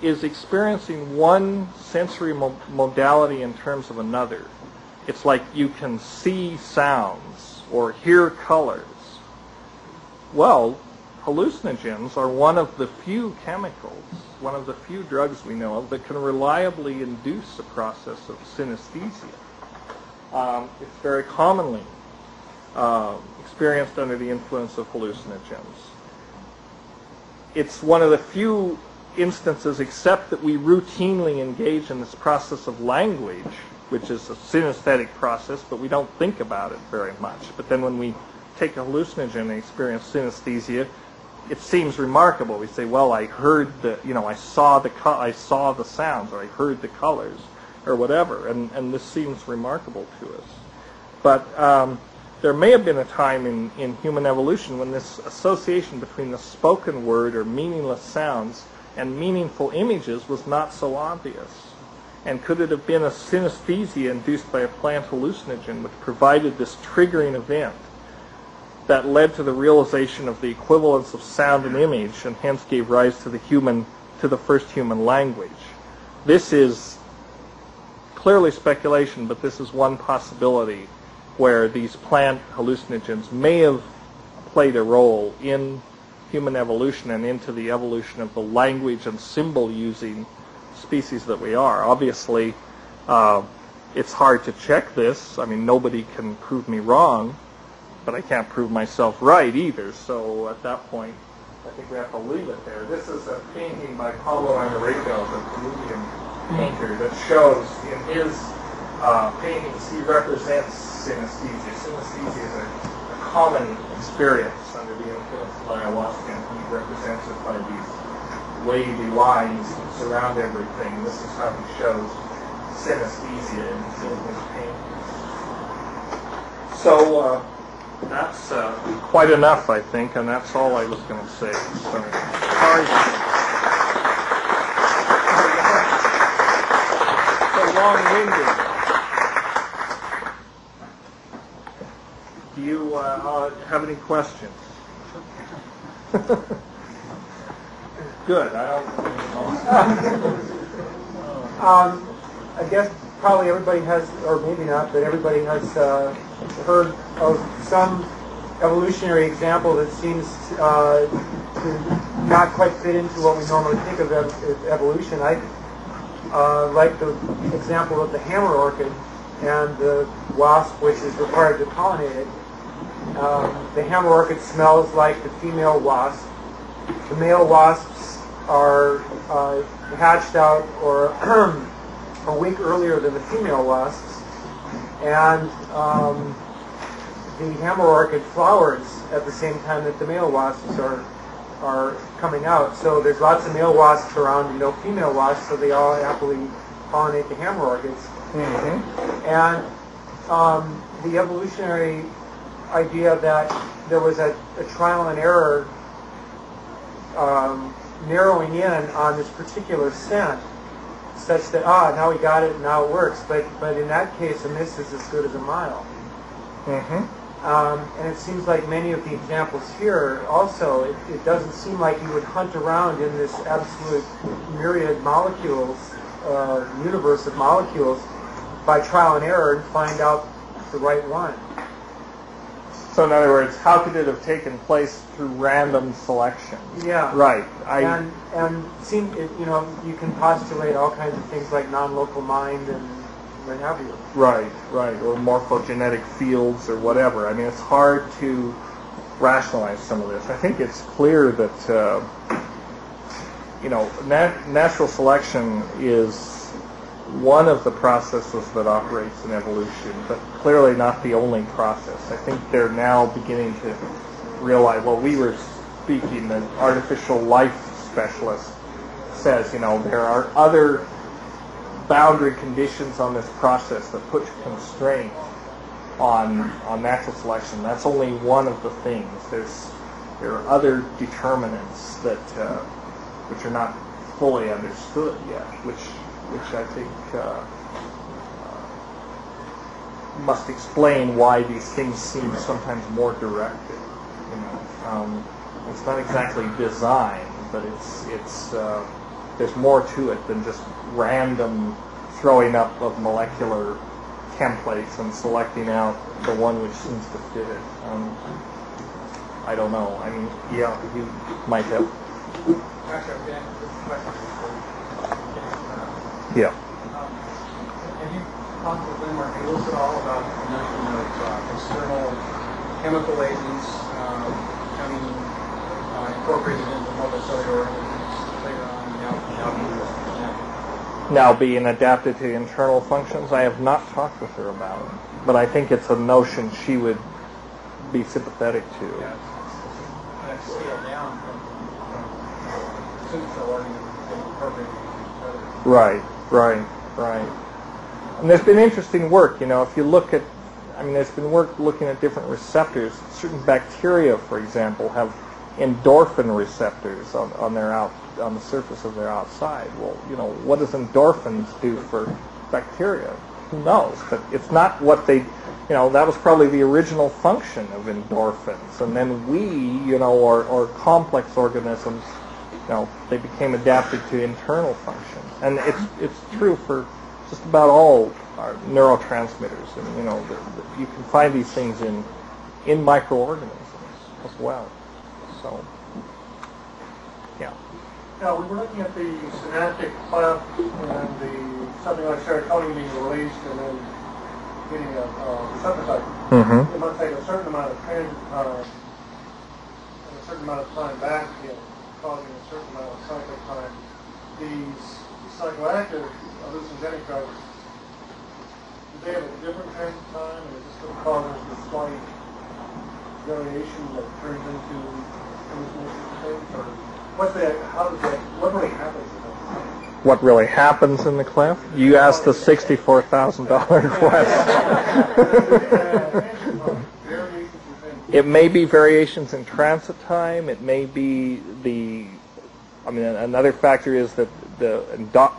is experiencing one sensory modality in terms of another. It's like you can see sounds or hear colors. Well, hallucinogens are one of the few chemicals, one of the few drugs we know of that can reliably induce a process of synesthesia. It's very commonly experienced under the influence of hallucinogens. It's one of the few instances, except that we routinely engage in this process of language, which is a synesthetic process, but we don't think about it very much. But then when we take a hallucinogen and experience synesthesia, it seems remarkable. We say, well, I heard I saw the sounds, or I heard the colors, or whatever, and this seems remarkable to us. But there may have been a time in human evolution when this association between the spoken word or meaningless sounds and meaningful images was not so obvious. And could it have been a synesthesia induced by a plant hallucinogen which provided this triggering event that led to the realization of the equivalence of sound and image, and hence gave rise to the first human language? This is clearly speculation, but this is one possibility where these plant hallucinogens may have played a role in human evolution and into the evolution of the language and symbol-using species that we are. Obviously, it's hard to check this. Nobody can prove me wrong, but I can't prove myself right either. So at that point, I think we have to leave it there. This is a painting by Pablo Amarico, the Peruvian painter, that shows in his paintings he represents synesthesia. Synesthesia is a common experience under the influence of ayahuasca, and he represents it by these wavy lines that surround everything. This is how he shows synesthesia in his paintings. So that's quite enough, I think, and that's all I was going to say. So, sorry. So long-winded. Do you have any questions? Good. I guess probably everybody has, or maybe not, but everybody has heard of some evolutionary example that seems to not quite fit into what we normally think of as evolution. I like the example of the hammer orchid and the wasp, which is required to pollinate it. The hammer orchid smells like the female wasp. The male wasps are hatched out or a week earlier than the female wasps, and the hammer orchid flowers at the same time that the male wasps are coming out. So there's lots of male wasps around and no female wasps, so they all happily pollinate the hammer orchids. Mm-hmm. And the evolutionary idea that there was a trial and error narrowing in on this particular scent, such that now we got it and now it works. But in that case, a miss is as good as a mile. Mm-hmm. And it seems like many of the examples here also, it doesn't seem like you would hunt around in this absolute myriad molecules, universe of molecules, by trial and error and find out the right one. So in other words, how could it have taken place through random selection? Yeah. Right. And you can postulate all kinds of things like non-local mind and what have you. Right, or morphogenetic fields or whatever. I mean, it's hard to rationalize some of this. I think it's clear that, natural selection is one of the processes that operates in evolution, but clearly not the only process. I think they're now beginning to realize, well, we were speaking, an artificial life specialist says, there are other boundary conditions on this process that put constraints on natural selection. That's only one of the things. There are other determinants that which are not fully understood yet, which I think must explain why these things seem sometimes more directed. It's not exactly design, but it's there's more to it than just random throwing up of molecular templates and selecting out the one which seems to fit it. I don't know. I mean, yeah, you might have. Yeah. Have you talked with them or Nicholas at all about the notion of external chemical agents becoming incorporated into multicellular organisms later on now being adapted to internal functions? I have not talked with her about it, but I think it's a notion she would be sympathetic to. Yeah, it's scaled down from single-cell organisms being incorporated into each other. Right. And there's been interesting work, if you look at, there's been work looking at different receptors. Certain bacteria, for example, have endorphin receptors on the surface of their outside. Well, what does endorphins do for bacteria? Who knows? But it's not what they, that was probably the original function of endorphins. And then we, or complex organisms, they became adapted to internal functions. And it's true for just about all our neurotransmitters. And, you can find these things in microorganisms as well. So, yeah. Now, we were looking at the synaptic cleft and something like serotonin being released and then getting a receptor site. Mm-hmm. It might take a certain amount of transit time and a certain amount of time back in, causing a certain amount of cycle time. These psychoactive hallucinogenic drugs, do they have a different transit time, and is this what causes the slight variation that turns into hallucination things, or what really happens to them? What really happens in the cleft? You asked the $64,000 question. It may be variations in transit time. It may be another factor is that the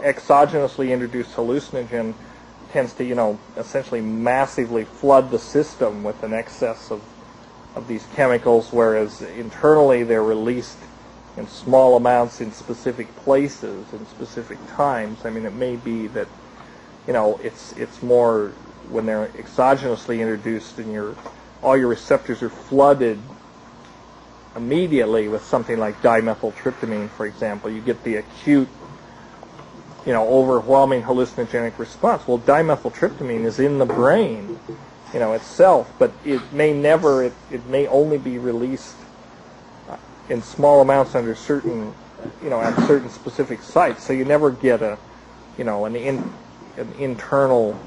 exogenously introduced hallucinogen tends to, essentially massively flood the system with an excess of these chemicals, whereas internally they're released in small amounts in specific places and specific times. It may be that, it's more when they're exogenously introduced and all your receptors are flooded immediately with something like dimethyltryptamine, for example. You get the acute, overwhelming hallucinogenic response. Well, dimethyltryptamine is in the brain, itself, but it may only be released in small amounts under certain, at certain specific sites. So you never get an internal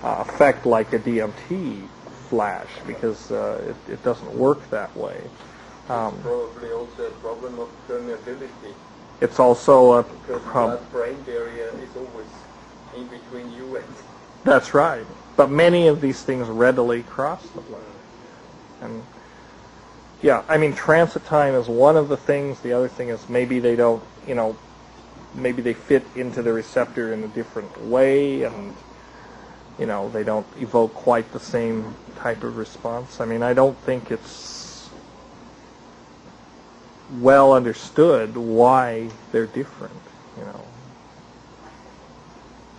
effect like a DMT flash, because it doesn't work that way. Probably also a problem of permeability. It's also a because problem. that brain barrier is always in between you and. That's right. But many of these things readily cross the blood. And yeah, I mean, transit time is one of the things. The other thing is maybe they don't, maybe they fit into the receptor in a different way, and they don't evoke quite the same type of response. I mean, I don't think it's well understood why they're different,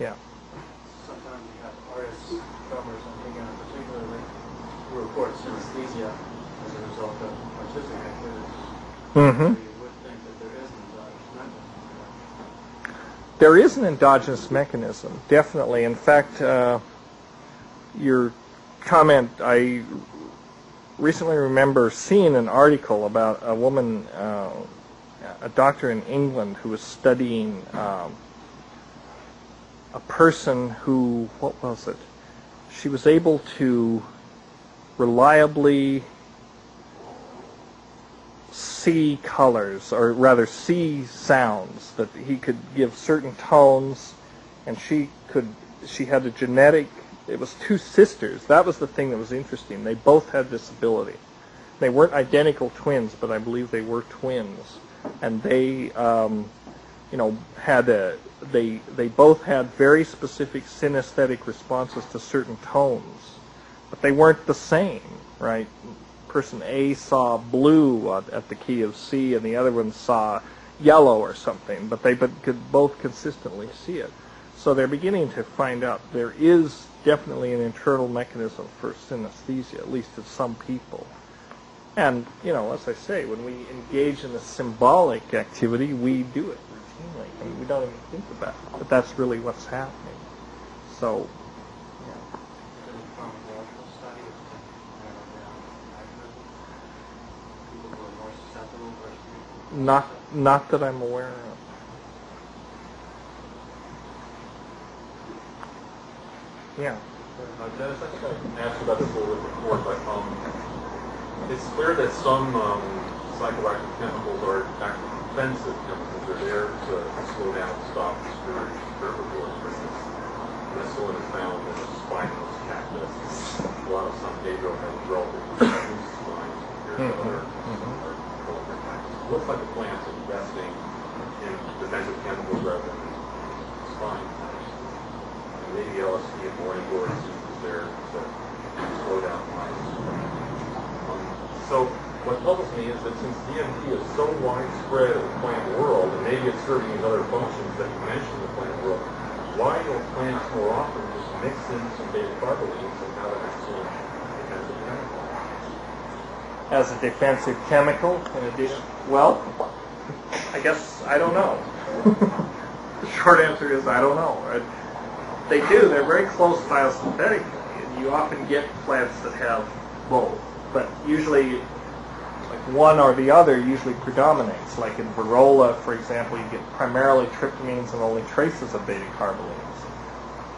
Yeah. Sometimes you have artists, drummers, and thinking particularly who report synesthesia as a result of artistic activities. Mm-hmm. So you would think that there is an endogenous mechanism. There is an endogenous mechanism, definitely. In fact, your comment, I recently remember seeing an article about a woman, a doctor in England, who was studying a person who, what was it? She was able to reliably see colors, or rather see sounds, that he could give certain tones, and she had a genetic, it was two sisters. That was the thing that was interesting. They both had this ability. They weren't identical twins, but I believe they were twins. And they, they both had very specific synesthetic responses to certain tones, but they weren't the same, right? Person A saw blue at the key of C, and the other one saw yellow or something, but they could both consistently see it. So they're beginning to find out there is definitely an internal mechanism for synesthesia, at least in some people. And, as I say, when we engage in a symbolic activity, we do it routinely. I mean, we don't even think about it, but that's really what's happening. So, yeah. Any pharmacological study of mechanism? People who are more susceptible versus people? Not that I'm aware of. Yeah. Dennis, I think I asked about this a little bit before, but it's clear that some psychoactive chemicals are actually defensive chemicals. They're there to slow down, stop, discourage herbivores. For instance, mescaline is found in the spineless cactus. A lot of San Pedro has relatively loose spines compared to other cactus. It looks like the plant's investing in defensive chemicals rather than spines. Maybe LSD and morning glory is there to slow down mice. So what puzzles me is that since DMT is so widespread in the plant world, and maybe it's serving these other functions that you mentioned in the plant world, why don't plants more often just mix in some beta-carbolines and have an excellent defensive chemical? As a defensive chemical, in addition? Well, I guess I don't know. The short answer is I don't know. They do. They're very close biosynthetically, and you often get plants that have both. But usually, like one or the other usually predominates. Like in Varrola, for example, you get primarily tryptamines and only traces of beta-carbolines.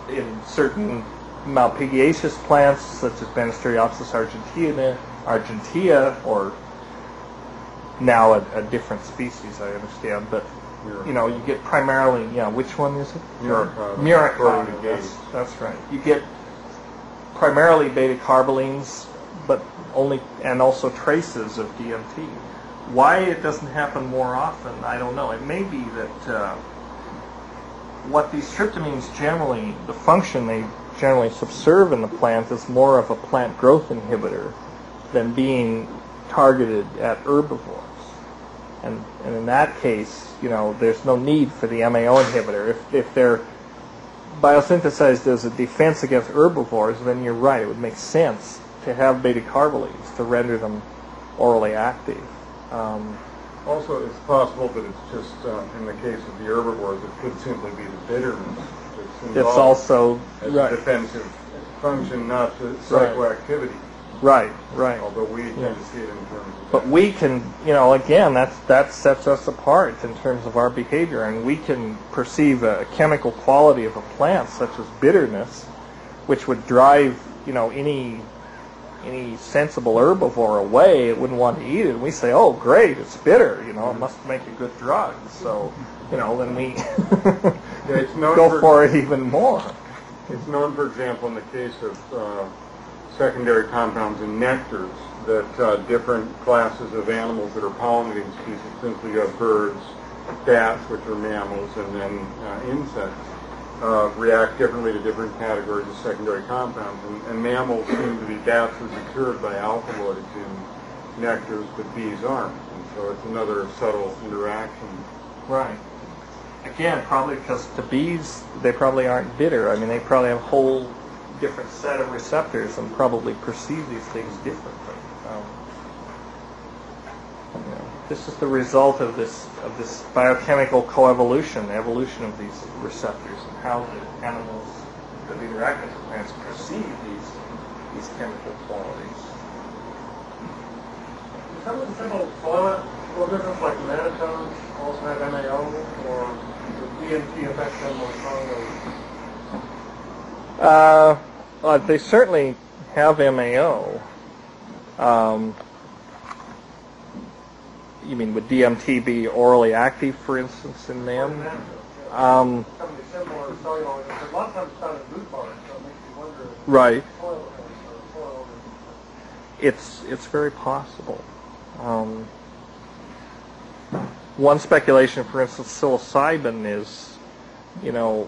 In certain malpighiaceous plants, such as Banisteriopsis argentea, or now a different species, I understand, but you get primarily, which one is it? Muricot. That's right. You get primarily beta-carbolines, but also traces of DMT. Why it doesn't happen more often, I don't know. It may be that what these tryptamines generally, the function they generally subserve in the plant is more of a plant growth inhibitor than being targeted at herbivores. And in that case, there's no need for the MAO inhibitor. If they're biosynthesized as a defense against herbivores, then you're right. It would make sense to have beta-carbolines to render them orally active. Also, it's possible that it's just, in the case of the herbivores, it could simply be the bitterness that's involved. It's also as right. a defensive function, not the psychoactivity. Right, right. Although we tend to see it in terms of But we can, again, that sets us apart in terms of our behavior, and we can perceive a chemical quality of a plant, such as bitterness, which would drive, any sensible herbivore away. It wouldn't want to eat it. And we say, oh, great, it's bitter. It must make a good drug. So, then we it's known go for it even more. It's known, for example, in the case of secondary compounds in nectars, that different classes of animals that are pollinating species, since we have birds, bats, which are mammals, and then insects, react differently to different categories of secondary compounds. And mammals seem to be, bats are deterred by alkaloids in nectars, but bees aren't. And so it's another subtle interaction. Right. Again, probably because the bees, they probably aren't bitter. I mean, they probably have a whole different set of receptors and probably perceive these things differently. This is the result of this biochemical coevolution, evolution of these receptors, and how the animals that interact with plants perceive these chemical qualities. Is some of the simple soil organisms like nematodes also have MAO, or does DMT affect them more strongly? They certainly have MAO. You mean, would DMT be orally active, for instance, in them? Some of the similar cellular organisms. A lot of times it's found in root bars, so it makes you wonder if Right. soil organisms. It's very possible. One speculation, for instance, psilocybin is, a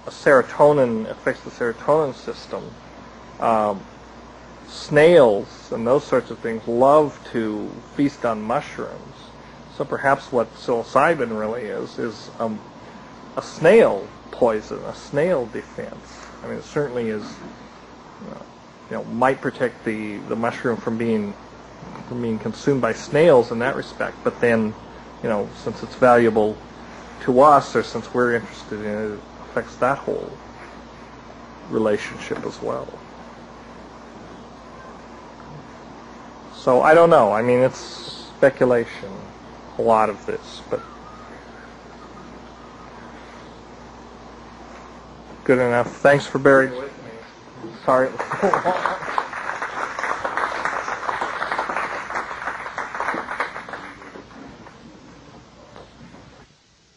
serotonin affects the serotonin system. Snails and those sorts of things love to feast on mushrooms. So perhaps what psilocybin really is a snail poison, a snail defense. I mean, it certainly is, might protect the mushroom from being consumed by snails in that respect. But then, since it's valuable to us, or since we're interested in it, it affects that whole relationship as well. So I don't know. I mean, it's speculation, a lot of this, but good enough. Thanks for bearing with me. Sorry.